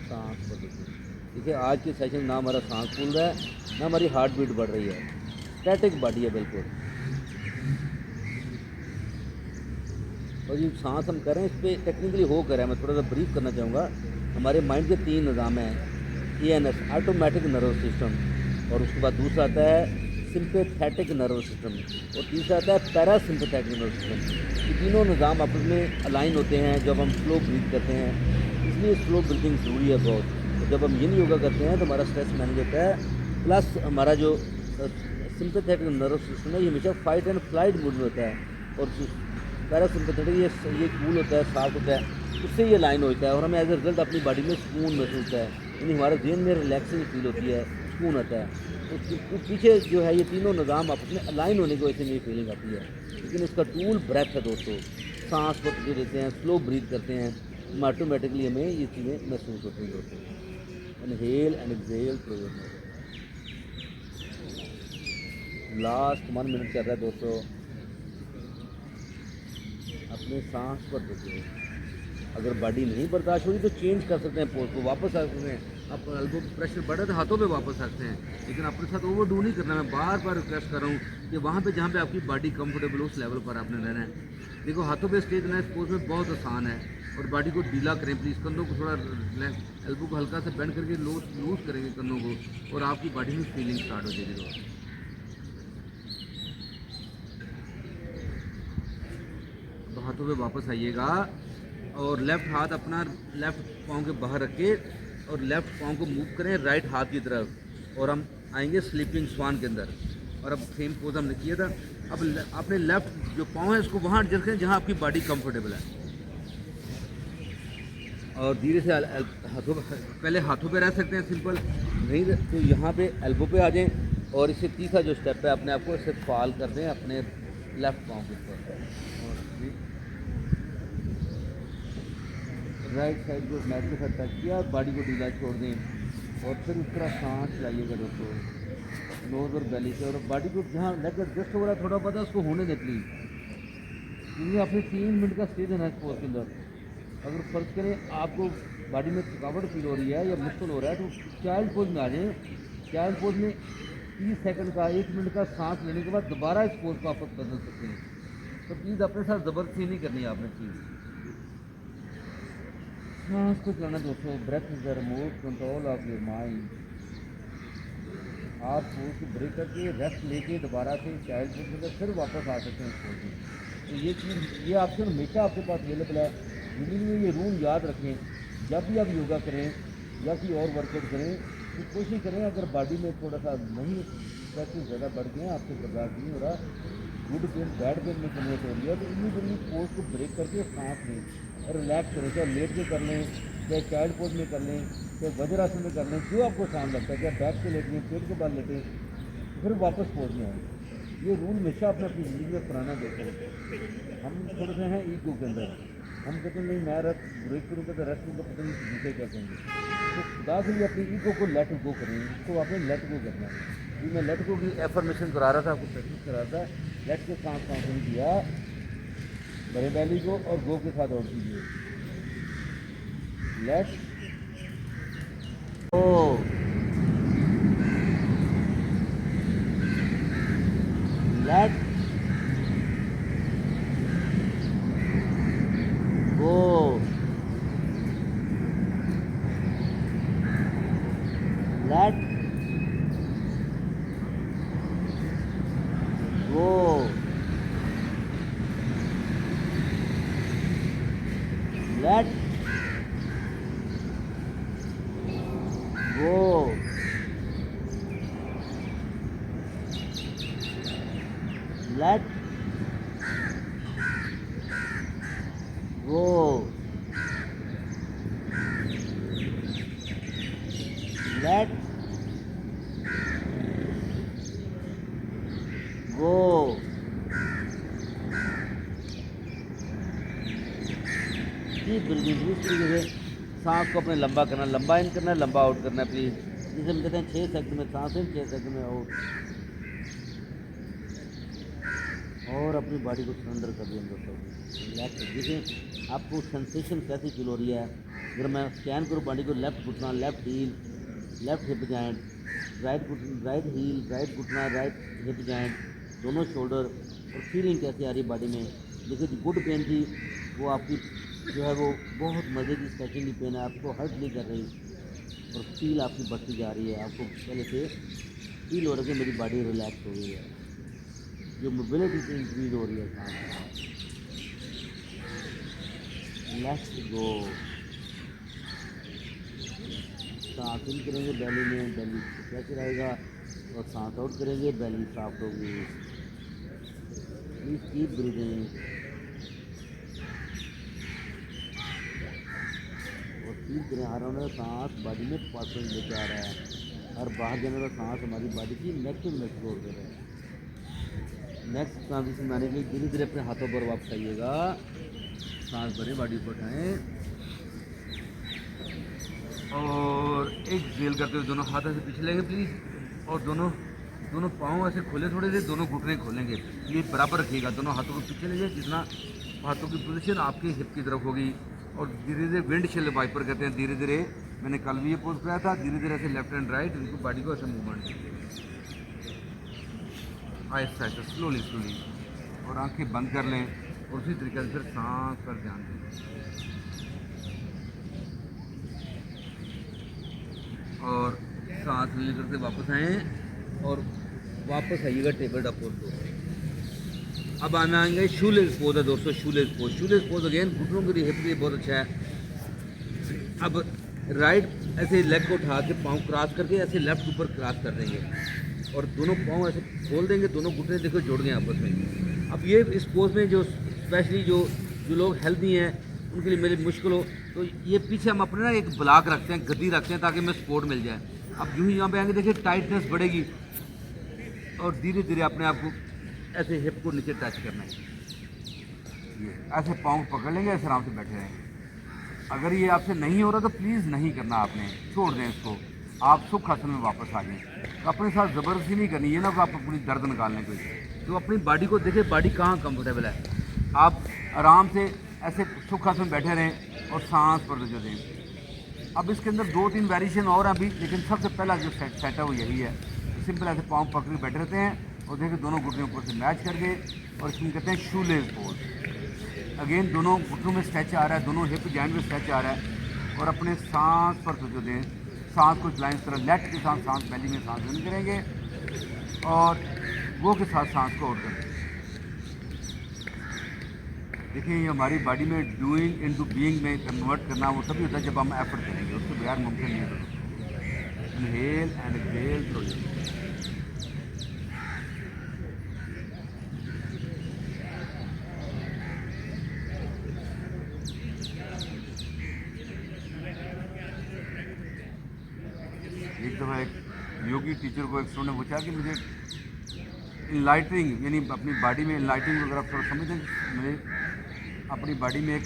सांस को देखिए, आज के सेशन ना हमारा सांस फूल रहा है, ना हमारी हार्ट बीट बढ़ रही है, स्टैटिक बॉडी है बिल्कुल। और ये सांस हम कर रहे हैं, इस पर टेक्निकली हो कर रहा है, मैं थोड़ा सा ब्रीफ करना चाहूँगा। हमारे माइंड के 3 निज़ाम हैं, ANS ऑटोमेटिक नर्वस सिस्टम, और उसके बाद दूसरा आता है सिंपैथेटिक नर्वस सिस्टम, और तीसरा आता है पैरासिम्पैथेटिक नर्वस सिस्टम। ये तीनों निज़ाम आपस में अलाइन होते हैं जब हम स्लो ब्रीथ करते हैं, इसलिए स्लो ब्रीथिंग ज़रूरी है बहुत। तो जब हम yin योगा करते हैं तो हमारा स्ट्रेस मैनेज होता है, प्लस हमारा जो सिंपैथेटिक नर्वस सिस्टम है ये हमेशा फाइट एंड फ्लाइट मूड में होता है, और पैरासिम्पैथेटिक ये कूल होता है, साफ होता है, उससे ये लाइन होता है, और हमें एज ए रिजल्ट अपनी बॉडी में सुकून महसूस होता है, यानी हमारे जेन में रिलैक्सिंग फील होती है, सुकून आता है। तो पीछे जो है ये तीनों निज़ाम आपस में अलाइन होने की वजह से ये फीलिंग आती है। लेकिन इसका टूल ब्रेथ है दोस्तों, सांस को जो देते हैं, स्लो ब्रीथ करते हैं, ऑटोमेटिकली हमें ये चीज़ें महसूस होती हैं दोस्तों। Inhale and exhale through your knows. Last 1 minute चल रहा है दोस्तों, अपने सांस पर देखिए। अगर बॉडी नहीं बर्दाश्त होगी तो चेंज कर सकते हैं पोज को, वापस आ सकते हैं। आप एल्बो प्रेशर बढ़े तो हाथों पे वापस आ सकते हैं, लेकिन अपने साथ ओवरडू नहीं करना। मैं बार बार रिक्वेस्ट कर रहा हूँ कि वहाँ पे जहाँ पे आपकी बॉडी कंफर्टेबल हो उस लेवल पर आपने रहना है। देखो हाथों पे स्टे देना इस पोज में बहुत आसान है, और बॉडी को ढीला करें प्लीज़, कंधों को थोड़ा एल्बो को हल्का से बेंड करके लूज करेंगे कंधों को, और आपकी बॉडी में फीलिंग स्टार्ट हो जाएगी दोस्तों। तो हाथों पे वापस आइएगा, और लेफ़्ट हाथ अपना लेफ़्ट पाँव के बाहर रख के और लेफ़्ट पाँव को मूव करें राइट हाथ की तरफ, और हम आएंगे स्लीपिंग स्वान के अंदर। और अब सेम पोज हमने किया था, अब अपने लेफ़्ट जो पाँव है उसको वहाँ एडजस्ट करें जहाँ आपकी बॉडी कंफर्टेबल है, और धीरे से हाथों पहले हाथों पे रह सकते हैं सिंपल, नहीं तो यहाँ पे एल्बो पे आ जाएं, और इससे तीसरा जो स्टेप है अपने आप को इससे फॉल कर दें अपने लेफ्ट पाँव के ऊपर, और राइट साइड को मैट के साथ टच किया और बॉडी को ढीला छोड़ दें, और फिर उस तरह सांस लाइएगा दोस्तों नोज और बेली से, और बॉडी को जहाँ लेग एडजस्ट हो रहा है थोड़ा बहुत उसको होने दें प्लीज़, क्योंकि आपने 3 मिनट का स्टे देना है स्पोर्ट के अंदर। अगर फर्ज करें आपको बॉडी में थकावट फील हो रही है या मुश्किल हो रहा है तो चाइल्ड पोज में आ जाएं। चाइल्ड पोज में 30 सेकंड का 1 मिनट का सांस लेने के बाद दोबारा इस पोज को आप बदल सकते हैं। तो प्लीज़ अपने साथ ज़बरदस्ती नहीं करनी है आपने चीज़। सांस को चलाना दोस्तों, breath is the remote control of your mind. आप पोज को ब्रेक करके रेस्ट लेके दोबारा से चाइल्ड पोज में फिर वापस आ सकते हैं इस पोज में। तो ये चीज़ ये ऑप्शन हमेशा आपके पास अवेलेबल है। ज़िंदगी में ये रूल याद रखें, जब भी आप योगा करें या कोई और वर्कआउट करें तो कोशिश करें, अगर बॉडी में थोड़ा सा नहीं स्ट्रेचेस ज़्यादा बढ़ गए हैं, आपसे बर्दाश्त नहीं हो रहा, गुड पेन बैड पेन में कन्वर्ट हो रही है, तो इमीडिएटली पोज को ब्रेक करके सांस लें और रिलैक्स करें। चाहे लेट के कर लें, चाहे चाइल्ड पोज में कर लें, चाहे वज्रासन में कर लें, जो आपको आसान लगता है, चाहे बैक पे लेटें, पेट के बल लेटें, फिर वापस पोज में आएँ। ये रूल हमेशा अपने अपनी ज़िंदगी में पुराना देखते हैं। हम थोड़े से हैं ईगो के अंदर, हम कहते हैं नहीं मैं रेस्ट ब्रेक करूँगा तो रेस्ट को पता नहीं दूसरे क्या करेंगे। तो खुदा से भी अपनी ईगो को लेट गो करें, इसको आपने लेट गो करना है। जी मैं लेट गो की एफर्मेशन करा रहा था, आपको प्रैक्टिस करा रहा था। लेट के सांस काउंटिंग किया, बड़े बैली को और गो के साथ और कीजिए। Late go, let go, let go, let go, let go, let गो। कीप ब्रीदिंग, इस तरीके से सांस को अपने लंबा करना, लंबा इन करना है, लंबा आउट करना है प्लीज़। जिसे हम कहते हैं 6 सेकंड में सांस इन, 6 सेकंड में आउट, और अपनी बॉडी को सरेंडर कर दें दोस्तों, रिलैक्स। देखें आपको सेंसेशन कैसी फील हो रही है। अगर मैं स्कैन करूँ बॉडी को, लेफ्ट घुटना, left heel, left hip joint, right heel, right घुटना, राइट हिप जॉइंट, दोनों शोल्डर, और फीलिंग कैसी आ रही है बॉडी में। देखिए जो गुड पेन थी वो आपकी जो है वो बहुत मज़े की स्ट्रेचिंग की पेन है, आपको हर्ट नहीं कर रही, और फील आपकी बढ़ती जा रही है। आपको पहले से फील हो रहा है कि मेरी बॉडी रिलैक्स हो रही है, जो मोबिलिटी से इंक्रीज हो रही है सांस। लेट्स गो, सांस इन करेंगे बैली में, बैली कैसे रहेगा, और सांस आउट करेंगे, बैली सॉफ्ट होगी। प्लीज़ कीप ब्रीदिंग, और फील करें हर होने सांस बॉडी में पासिंग लेके आ रहा है, और बाहर जाने का सांस हमारी बॉडी की नेक टू नेक छोड़ दे रहा है। नेक्स्ट ट्रांजिशन आने के लिए धीरे धीरे अपने हाथों पर वापस आइएगा, सांस भरें, बॉडी को उठाएं, और एक जेल करते हुए दोनों हाथ ऐसे पीछे लेंगे प्लीज़, और दोनों पाँव ऐसे खोले थोड़े से, दोनों घुटने खोलेंगे, ये बराबर रखिएगा, दोनों हाथों को पीछे लेंगे, जितना हाथों की पोजीशन आपके हिप की तरफ होगी, और धीरे धीरे विंड शील्ड वाइपर कहते हैं, धीरे धीरे मैंने कल भी ये पोज कराया था, धीरे धीरे ऐसे लेफ्ट एंड राइट इनको बॉडी को ऐसे मूवमेंट आहिस्ता आहिस्ता स्लोली, और आंखें बंद कर लें, और उसी तरीके से फिर सांस पर ध्यान दें, और सांस ले करके वापस आएँ, और वापस आइएगा टेबल टॉप पोज को। अब आना आएंगे शूलेस पोज है दोस्तों, शूलेस पोज अगेन घुटनों के लिए, हिप के लिए बहुत अच्छा है। अब राइट ऐसे लेग को उठा के पाँव क्रॉस करके ऐसे लेफ्ट ऊपर क्रॉस कर देंगे, और दोनों पाँव ऐसे खोल देंगे, दोनों घुटने देखो जुड़ गए आपस में। अब ये इस पोज में जो स्पेशली जो लोग हेल्दी हैं उनके लिए मेरी मुश्किल हो, तो ये पीछे हम अपने ना एक ब्लॉक रखते हैं, गद्दी रखते हैं, ताकि हमें सपोर्ट मिल जाए। अब यूँ ही यहाँ पे आएंगे, देखिए टाइटनेस बढ़ेगी, और धीरे धीरे अपने आप को ऐसे हिप को नीचे टच करना है, ये ऐसे पाँव पकड़ लेंगे, ऐसे आराम से बैठे रहेंगे। अगर ये आपसे नहीं हो रहा तो प्लीज़ नहीं करना, आपने छोड़ दें इसको, आप सुख आसन में वापस आ जाएं। अपने साथ ज़बरदस्ती नहीं करनी, ये ना कि आप अपनी दर्द निकालने को, तो अपनी बॉडी को देखें, बॉडी कहाँ कंफर्टेबल है, आप आराम से ऐसे सुख आसन में बैठे रहें और सांस पर जो दें। अब इसके अंदर 2-3 वेरिएशन और हैं अभी, लेकिन सबसे पहला जो सेट है वो यही है। सिंपल ऐसे पाँव पकड़ के बैठे रहते हैं और देखिए दोनों घुटने ऊपर से मैच करके, और इसमें कहते हैं शूलेस पोज। अगेन दोनों घुटनों में स्ट्रेच आ रहा है, दोनों हिप जॉइंट में स्ट्रेच आ रहा है, और अपने सांस पर जो दें, सांस को चलाएं इस तरह, लेफ्ट के साथ सांस बेली में सांस इन करेंगे और वो के साथ सांस को आउट करेंगे। देखिए ये हमारी बॉडी में डूइंग इनटू बीइंग में कन्वर्ट करना वो तभी होता है जब हम एफर्ट करेंगे, उसके बगैर मुमकिन नहीं है। Inhale and exhale through your knows. एक दफ़ा एक योगी टीचर को एक स्टूडेंट ने पूछा कि मुझे इनलाइटनिंग यानी अपनी बॉडी में इनलाइटनिंग वगैरह थोड़ा समझें, मुझे अपनी बॉडी में एक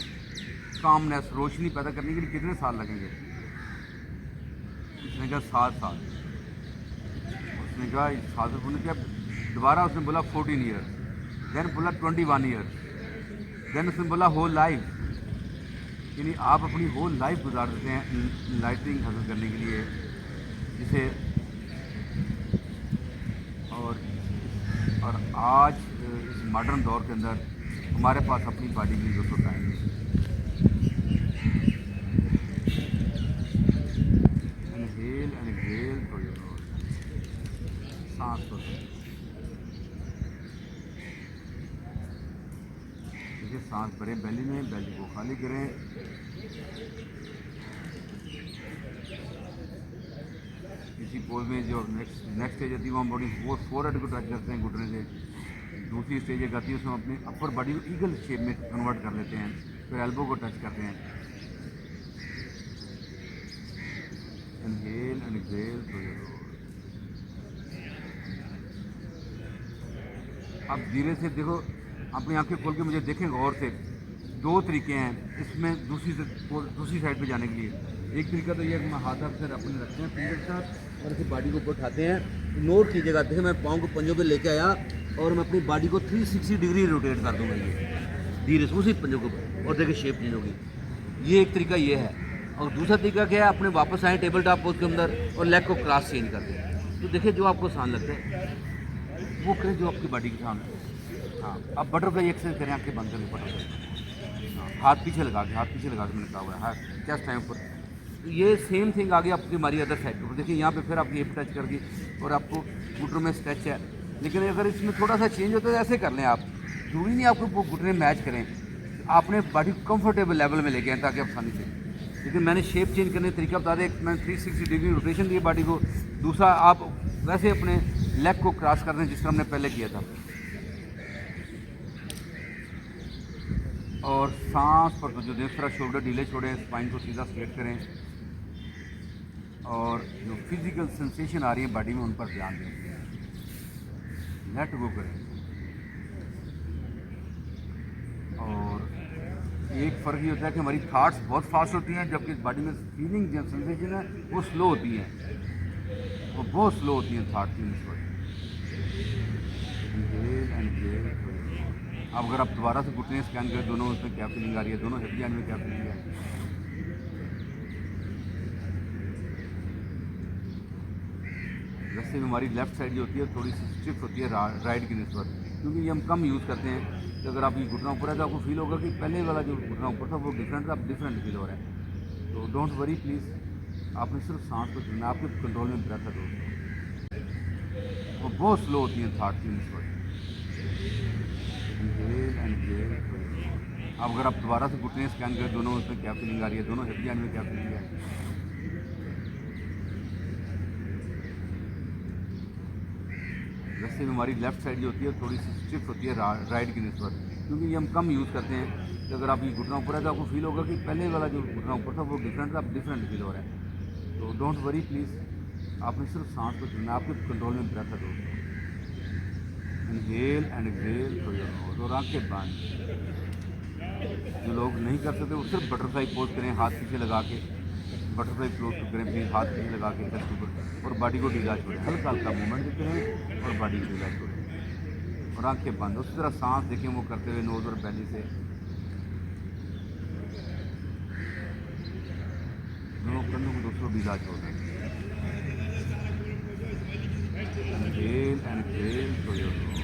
कामनेस रोशनी पैदा करने के लिए कितने साल लगेंगे? उसने कहा 7 साल। उसने कहा 7 साल होने क्या, दोबारा उसने बोला 14 ईयर्स, देन बोला 21 ईयर्स, देन उसने बोला होल लाइफ। यानी आप अपनी होल लाइफ गुजार देते हैं लाइटिंग हासिल करने के लिए, जिसे और आज इस मॉडर्न दौर के अंदर हमारे पास अपनी बॉडी की जो टाइम है। Inhale and exhale through your nose. सांस को देखिए, सांस भरें बेली में, बेली को खाली करें। इसी पोज में जो नेक्स्ट स्टेज आती है वो हम बॉडी फोरहेड को टच करते हैं घुटने से। दूसरी स्टेज एक आती है उसमें अपनी अपर बॉडी को ईगल शेप में कन्वर्ट कर लेते हैं, फिर एल्बो को टच करते हैं। Inhale and exhale through your knows. अब धीरे से देखो, अपनी आंखें खोल के मुझे देखें गौर से। 2 तरीके हैं इसमें दूसरी साइड पे जाने के लिए। एक तरीका तो ये है कि मैं हाथ अक्सर अपने रखते हैं फिंगर के साथ और ऐसे बॉडी को ऊपर उठाते हैं। नोट कीजिएगा, देखिए मैं पाँव को पंजों पे लेके आया और मैं अपनी बॉडी को 360 डिग्री रोटेट कर दूंगा, ये धीरे से उसी पंजों के ऊपर, और देखिए शेप चेंज होगी। ये एक तरीका ये है। और दूसरा तरीका क्या है, अपने वापस आए टेबल टॉप पोज के अंदर और लेग को क्रॉस चेंज कर दें। तो देखिए जो आपको आसान लगता है वो करें, जो आपकी बॉडी के सामने। हाँ, अब बटरफ्लाई एक्सरसाइज करें, आंखें बंद करें, बटरफ्लाई। हाँ, हाथ पीछे लगा के मैंने कहा हुआ है, हाथ चेस्ट टाइम पर। तो ये सेम थिंग आगे आपकी हमारी अदर साइड पर। देखिए यहाँ पे फिर आपकी हिप टच कर दी और आपको घुटनों में स्ट्रेच है। लेकिन अगर इसमें थोड़ा सा चेंज होता है तो ऐसे कर लें आप, जरूरी नहीं आपको घुटने मैच करें, आपने बॉडी को कंफर्टेबल लेवल में लेके आए ताकि आसानी से। लेकिन मैंने शेप चेंज करने का तरीका बता दें, एक मैंने 360 डिग्री रोटेशन दी बॉडी को। दूसरा आप वैसे अपने लेग को क्रॉस कर दें जिस तरह हमने पहले किया था। और सांस पर जो जिस तरह शोल्डर ढीले छोड़ें, स्पाइन को सीधा स्ट्रेट करें, और जो फिजिकल सेंसेशन आ रही है बॉडी में उन पर ध्यान दें, लेट गो करें। और एक फ़र्क ये होता है कि हमारी थाट्स बहुत फास्ट होती हैं, जबकि बॉडी में फीलिंग जो सेंसेशन है वो स्लो होती है, वो बहुत स्लो होती हैं थाट फीलिंग्स पर। अब अगर आप दोबारा से घुटने स्कैन करें, दोनों उसमें क्या फीलिंग आ रही है, दोनों हिप जॉइंट में क्या फीलिंग है। वैसे में हमारी लेफ्ट साइड जो होती है थोड़ी सी स्टिफ होती है राइट की निस्बत, क्योंकि ये हम कम यूज़ करते हैं। तो अगर आप ये घुटना ऊपर है तो आपको फील होगा कि पहले वाला जो घुटना ऊपर था वो डिफरेंट था, अब डिफरेंट फील हो रहा है। तो डोंट वरी प्लीज़, आपने सिर्फ सांस को चुनना, आपके कंट्रोल में ब्रेथ है दोस्तों। वो बहुत स्लो होती हैं थाट की निस्बत। अब अगर आप दोबारा से घुटने स्कैन करें, दोनों उसमें क्या फीलिंग आ रही है, दोनों हिप जॉइंट में क्या फीलिंग है। वैसे में हमारी लेफ्ट साइड जो होती है थोड़ी सी स्टिफ होती है राइट की निस्बत, क्योंकि ये हम कम यूज़ करते हैं। तो अगर आप ये घुटना ऊपर है तो आपको फील होगा कि पहले वाला जो घुटना ऊपर था वो डिफरेंट था, अब डिफरेंट फील हो रहा है। तो डोंट वरी प्लीज़, आपने सिर्फ सांस को चुनना, आपके कंट्रोल में ब्रेथ है दोस्तों। Inhale and exhale through your nose और आंखें बंद। जो लोग नहीं कर सकते वो सिर्फ बटरफ्लाई पोज करें, हाथ पीछे लगा के बटरफ्लाई पोज करें प्लीज़, हाथ पीछे लगा के चेस्ट ऊपर, और बॉडी को ढीला छोड़ें, हल्का हल्का मूवमेंट देते रहें और बॉडी को ढीला छोड़ें और आंखें बंद। उसी तरह सांस देखें वो करते हुए नोज और बैली से, दोनों कंधों को दोस्तों ढीला छोड़ दें। Inhale and exhale through your nose.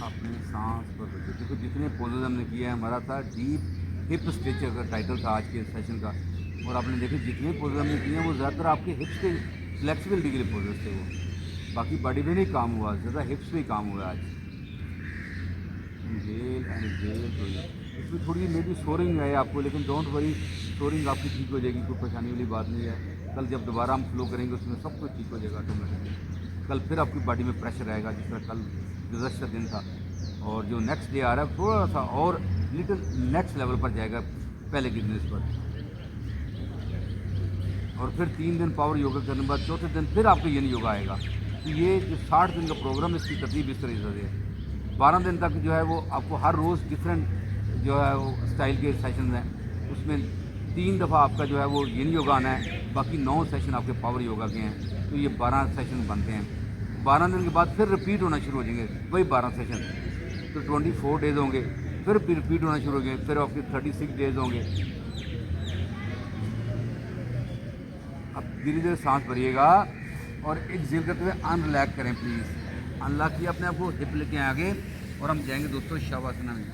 अपने सांस पर रखिए। देखो जितने पोजेज हमने किए हैं, हमारा था डीप हिप स्ट्रेचर का टाइटल था आज के सेशन का, और आपने देखे जितने पोजेज हमने किए हैं वो ज़्यादातर आपके हिप्स के फ्लेक्सिबिलिटी के लिए पोजेज थे। वो बाकी बॉडी में नहीं काम हुआ, ज़्यादा हिप्स में ही काम हुआ आज। Inhale and exhale through your, इसमें थोड़ी मे बी सोरिंग है आपको, लेकिन डोंट वरी, सोरिंग आपकी ठीक हो जाएगी, कोई परेशानी वाली बात नहीं है। कल जब दोबारा हम फ्लो करेंगे उसमें सब कुछ ठीक हो जाएगा ऑटोमेटिकली। कल फिर आपकी बॉडी में प्रेशर रहेगा जिस तरह कल गुज़श्ता दिन था, और जो नेक्स्ट डे आ रहा है थोड़ा सा और लिटिल नेक्स्ट लेवल पर जाएगा पहले की दिन पर। और फिर 3 दिन पावर योगा करने के बाद चौथे दिन फिर आपको येन योगा आएगा। तो ये जो 60 दिन का प्रोग्राम, इसकी तरतीब इस तरह से है। 12 दिन तक जो है वो आपको हर रोज़ डिफरेंट जो है वो स्टाइल के सेशन हैं, उसमें 3 दफ़ा आपका जो है वो येन योगा आना है, बाकी 9 सेशन आपके पावर योगा के हैं। तो ये 12 सेशन बनते हैं। 12 दिन के बाद फिर रिपीट होना शुरू हो जाएंगे वही 12 सेशन, तो 24 डेज़ होंगे, फिर रिपीट होना शुरू हो गए, फिर आपके 36 डेज़ होंगे। अब धीरे धीरे सांस भरिएगा और एक्सहेल करते हुए अनरिलैक्स करें प्लीज़। अनलॉक किया अपने आप को, हिप लेके आगे, और हम जाएंगे दोस्तों शवासना में।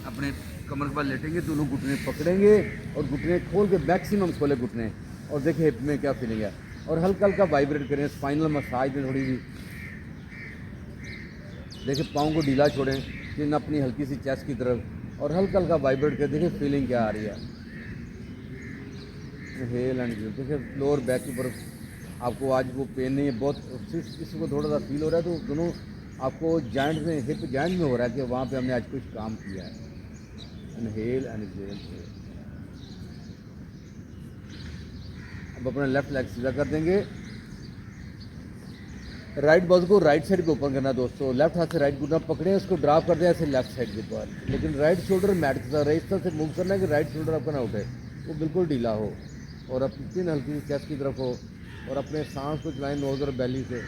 अपने कमर के पास लेटेंगे, दोनों घुटने पकड़ेंगे और घुटने खोल के मैक्सिमम खोले घुटने, और देखिए हिप में क्या फीलिंग है, और हल्का हल्का वाइब्रेट करें, स्पाइनल मसाज दें थोड़ी सी। देखिए पाँव को ढीला छोड़ें, चिन अपनी हल्की सी चेस्ट की तरफ, और हल्का हल्का वाइब्रेट करें, देखिए फीलिंग क्या आ रही है। हेल एंड देखिए लोअर बैक के ऊपर आपको आज वो पेन नहीं है, बहुत इसको थोड़ा सा फील हो रहा है, तो दोनों आपको जॉइंट में, हिप जॉइंट में हो रहा है कि वहाँ पे हमने आज कुछ काम किया है। Inhale and exhale. अब अपना लेफ्ट लेग सीधा कर देंगे, राइट बाजू को राइट साइड पे ओपन करना दोस्तों। लेफ्ट हाथ से राइट घुटना पकड़े, उसको ड्रॉप कर दें ऐसे लेफ्ट साइड के ऊपर, लेकिन राइट शोल्डर मैट के साथ इस तरह से मूव करना है कि राइट शोल्डर आपका ना उठे, वो बिल्कुल ढीला हो, और अपनी चिन हल्की सी चेस्ट की तरफ हो, और अपने सांस को चलाएं नोज और बेली से।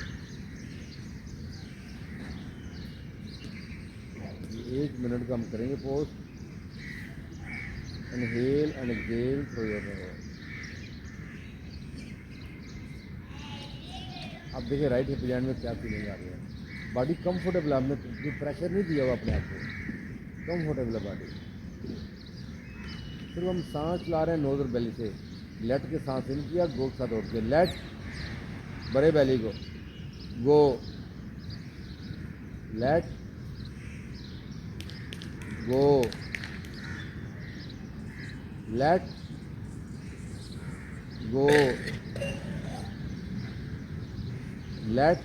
1 मिनट का हम करेंगे pose. Inhale and exhale through your knows. अब देखिए राइट हिप जॉइंट में क्या फीलिंग आ रही है, बॉडी कंफर्टेबल है, हमने कोई प्रेशर नहीं दिया हुआ अपने आप को, कंफर्टेबल है बॉडी। फिर हम सांस चला रहे हैं नोज और बेली से। लेट के सांस इन किया, गो के साथ उठ के लेट, बड़े बेली को go, let go, let go, let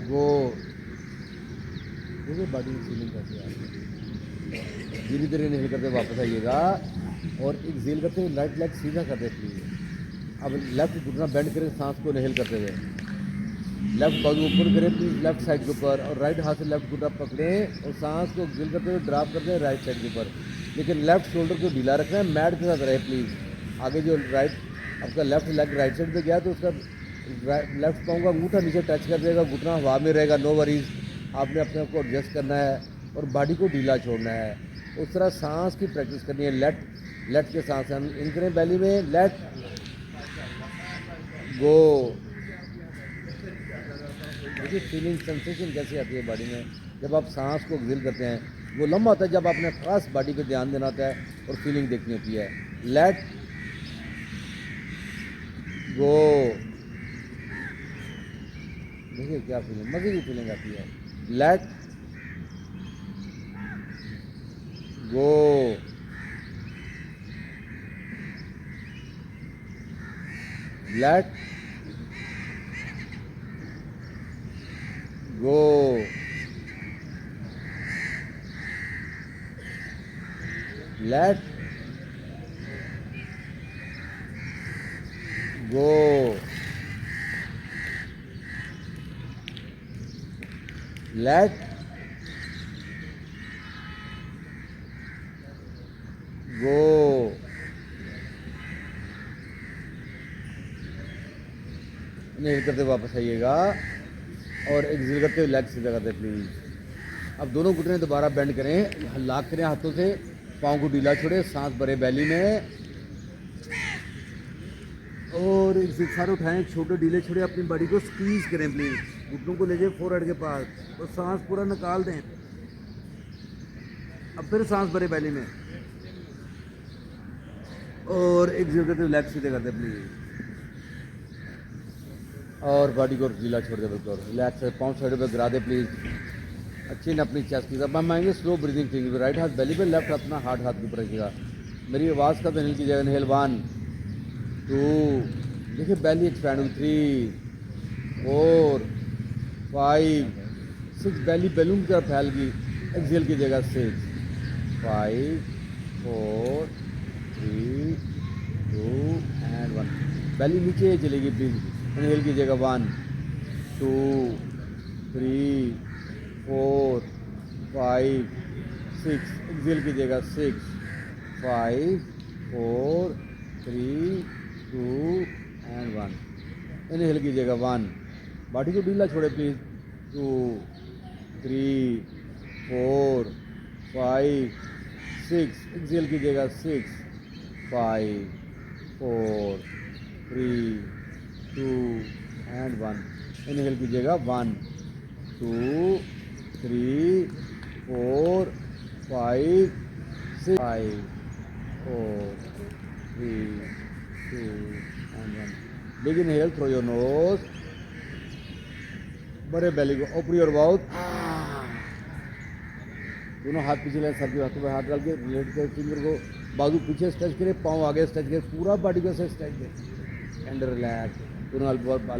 go. देखिए बॉडी की फीलिंग कैसे आ रही है। धीरे धीरे इनहेल करते वापस आइएगा, और एक्सहेल करते हुए राइट लेग सीधा कर दे प्लीज। अब लेफ्ट घुटना बेंड करें सांस को इनहेल करते हुए, लेफ्ट बाजू ऊपर करें प्लीज लेफ्ट साइड के ऊपर, और राइट हाथ से लेफ्ट घुटना पकड़ें और सांस को एक्सहेल करते हुए ड्रॉप करते हैं राइट साइड के ऊपर, लेकिन लेफ्ट शोल्डर को ढीला रखना है, मैट के साथ रहे प्लीज़। आगे जो राइट आपका लेफ्ट लेग राइट साइड पे गया तो उसका लेफ्ट पाँव का अंगूठा नीचे टच कर देगा, घुटना हवा में रहेगा, नो वरीज। आपने अपने आप को एडजस्ट करना है और बॉडी को ढीला छोड़ना है। उस तरह सांस की प्रैक्टिस करनी है। लेट के सांस हम इन करें बैली में, लेट गो। देखिए फीलिंग सेंसेशन कैसी आती है बॉडी में जब आप सांस को एक्सहेल करते हैं। वो लम्बा होता है जब आपने खास बॉडी पे ध्यान देना होता है और फीलिंग देखनी होती है। Late go. देखिए क्या फीलिंग, मजे की फीलिंग आती है। Late go, let go. Let go, let गो। इन्हेल करते वापस आइएगा और एक्सेल करते हुए लेग सीधा करते प्लीज। अब दोनों घुटने दोबारा बेंड करें, लॉक करें हाथों से, पाँव को ढीला छोड़े, सांस भरे बैली में और एक सारे उठाएं, छोटे ढीले छोड़े, अपनी बॉडी को स्क्वीज करें प्लीज, घुटनों को ले जाए फोरहेड के पास और सांस पूरा निकाल दें। अब फिर सांस भरे बैली में और एक जगह करते लेग सीधे कर दे प्लीज और बॉडी को ढीला छोड़ दे बिल्कुल रिलैक्स है। पाँव साइड पे गिरा दे प्लीज, अच्छी न अपनी चेस्ट की तरफ। हम आएंगे स्लो ब्रीदिंग थिंग, राइट हाथ बेली पे, लेफ्ट अपना हार्ड हाथ के ऊपर रखिएगा। मेरी आवाज़ का तो इनहेल कीजिएगा, इनहेल 1 2, देखिए बेली एक्सपैंड हुई, 3 4 5 6, बेली बैलून की तरफ फैल गई। एक्सेल कीजिएगा 6 5 4 3 2 एंड 1। बेली नीचे चलेगी प्लीज। इनहेल कीजिएगा 1 2 3 4 5 6, एक्सेल कीजिएगा 6 5 4 3 2 एंड 1। इनहेल कीजिएगा 1, बॉडी को ढीला छोड़े प्लीज, 2 3 4 5 6, एक्सेल कीजिएगा 6 5 4 3 2 एंड 1। इनहेल कीजिएगा 1 2 3 4 5 6 5 4 3 2 and 1। Big inhale through your nose, बड़े बेली को, ओपन योर माउथ। दोनों हाथ पीछे ले, सर के हाथों पर हाथ डाल के लेट के फिंगर को बाजू पीछे स्ट्रेच करें, पाँव आगे स्ट्रेच करें, पूरा बॉडी को से स्ट्रेच दें एंड रिलैक्स। दोनों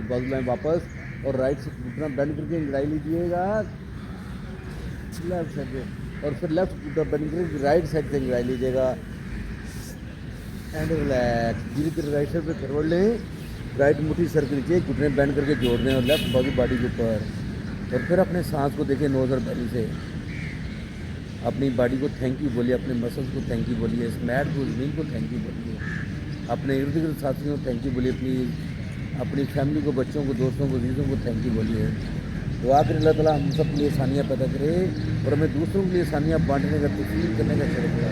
बाजू लाएं वापस और राइट से घुटना बेंड करके गिराई लीजिएगा लेफ्ट साइड पे और फिर लेफ्ट घुटना बेंड करके राइट साइड से गिराई लीजिएगा एंड रिलैक्स। धीरे धीरे राइट साइड पे करवट लें, राइट मुट्ठी सर के नीचे, घुटने बेंड करके जोड़ दें और लेफ्ट बाजू बॉडी के ऊपर और फिर अपने सांस को देखें नोज और बेली से। अपनी बॉडी को थैंक यू बोलिए, अपने मसल्स को थैंक यू बोलिए, इस मैट को ज़मीन को थैंक यू बोलिए, अपने इर्द गिर्द साथियों को थैंक यू बोलिए, अपनी फैमिली को, बच्चों को, दोस्तों को, चीज़ों को थैंक यू बोलिए। दुआ करें अल्लाह ताला हम सब के लिए आसानियाँ पैदा करे और हमें दूसरों के लिए आसानियाँ बांटने का, तस्लीम करने का शौक है।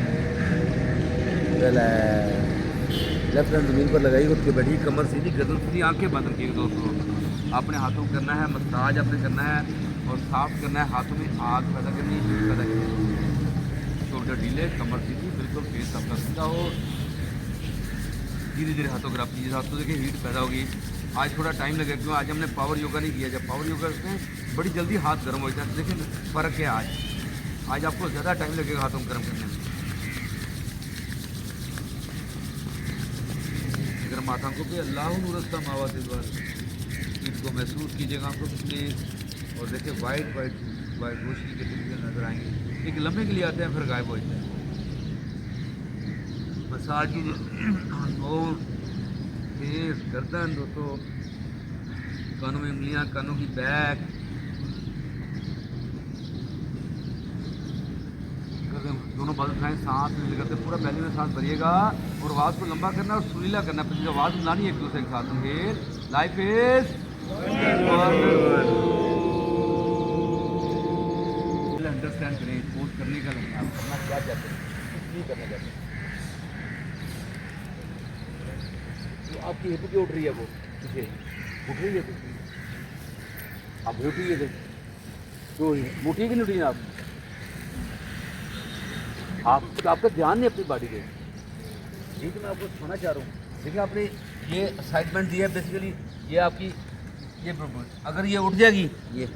लेफ्ट हैंड ज़मीन पर लगाई, उठ के बैठी, कमर सीधी, गर्दन सीधी, आंखें बंद रखिएगा दोस्तों। अपने हाथों को करना है मसाज, आपने करना है और साफ करना है, हाथों में आग पैदा करनी है, हीट पैदा करनी है। शोल्डर ढीले, कमर सीधी, बिल्कुल फेस आपका सीधा हो। धीरे धीरे हाथों को कीजिए, हाथों देखिए हीट पैदा होगी। आज थोड़ा टाइम लगेगा क्यों, आज हमने पावर योगा नहीं किया। जब पावर योगा करते हैं बड़ी जल्दी हाथ गर्म हो जाते हैं, लेकिन फ़र्क है आज आपको ज़्यादा टाइम लगेगा हाथों को गर्म करने में। गर्म आंखों पे अल्लाह नूरस्ता मावा दिलवार, इसको महसूस कीजिएगा आंखों पे प्लीज और देखिए वाइट रोशनी के तरीके नजर आएंगे। एक लम्हे के लिए आते हैं फिर गायब हो जाते हैं। मसाज कीजिए नोज, फेस, गर्दन दोस्तों, कानों में उंगलियां, कानों की बैक, दोनों बाजू उठाएं, सांस में करते पूरा पहले में सांस भरिएगा और आवाज़ को लंबा करना और सुरीला करना, फिर आवाज़ मिलानी है एक दूसरे के साथ में। लाइफ इज अंडरस्टैंड करें पोज करने का नहीं, आप करना क्या चाहते हैं, नहीं करना चाहते हैं। तो आपकी हिप क्यों उठ रही है, वो पीछे उठ रही है, तो आप उठी है तो उठी कि नहीं उठी आप आपका ध्यान नहीं अपनी बॉडी पे। ये तो मैं आपको सुना चाह रहा हूँ। देखिए आपने ये असाइनमेंट दिया है, बेसिकली ये आपकी ये अगर ये उठ जाएगी, ये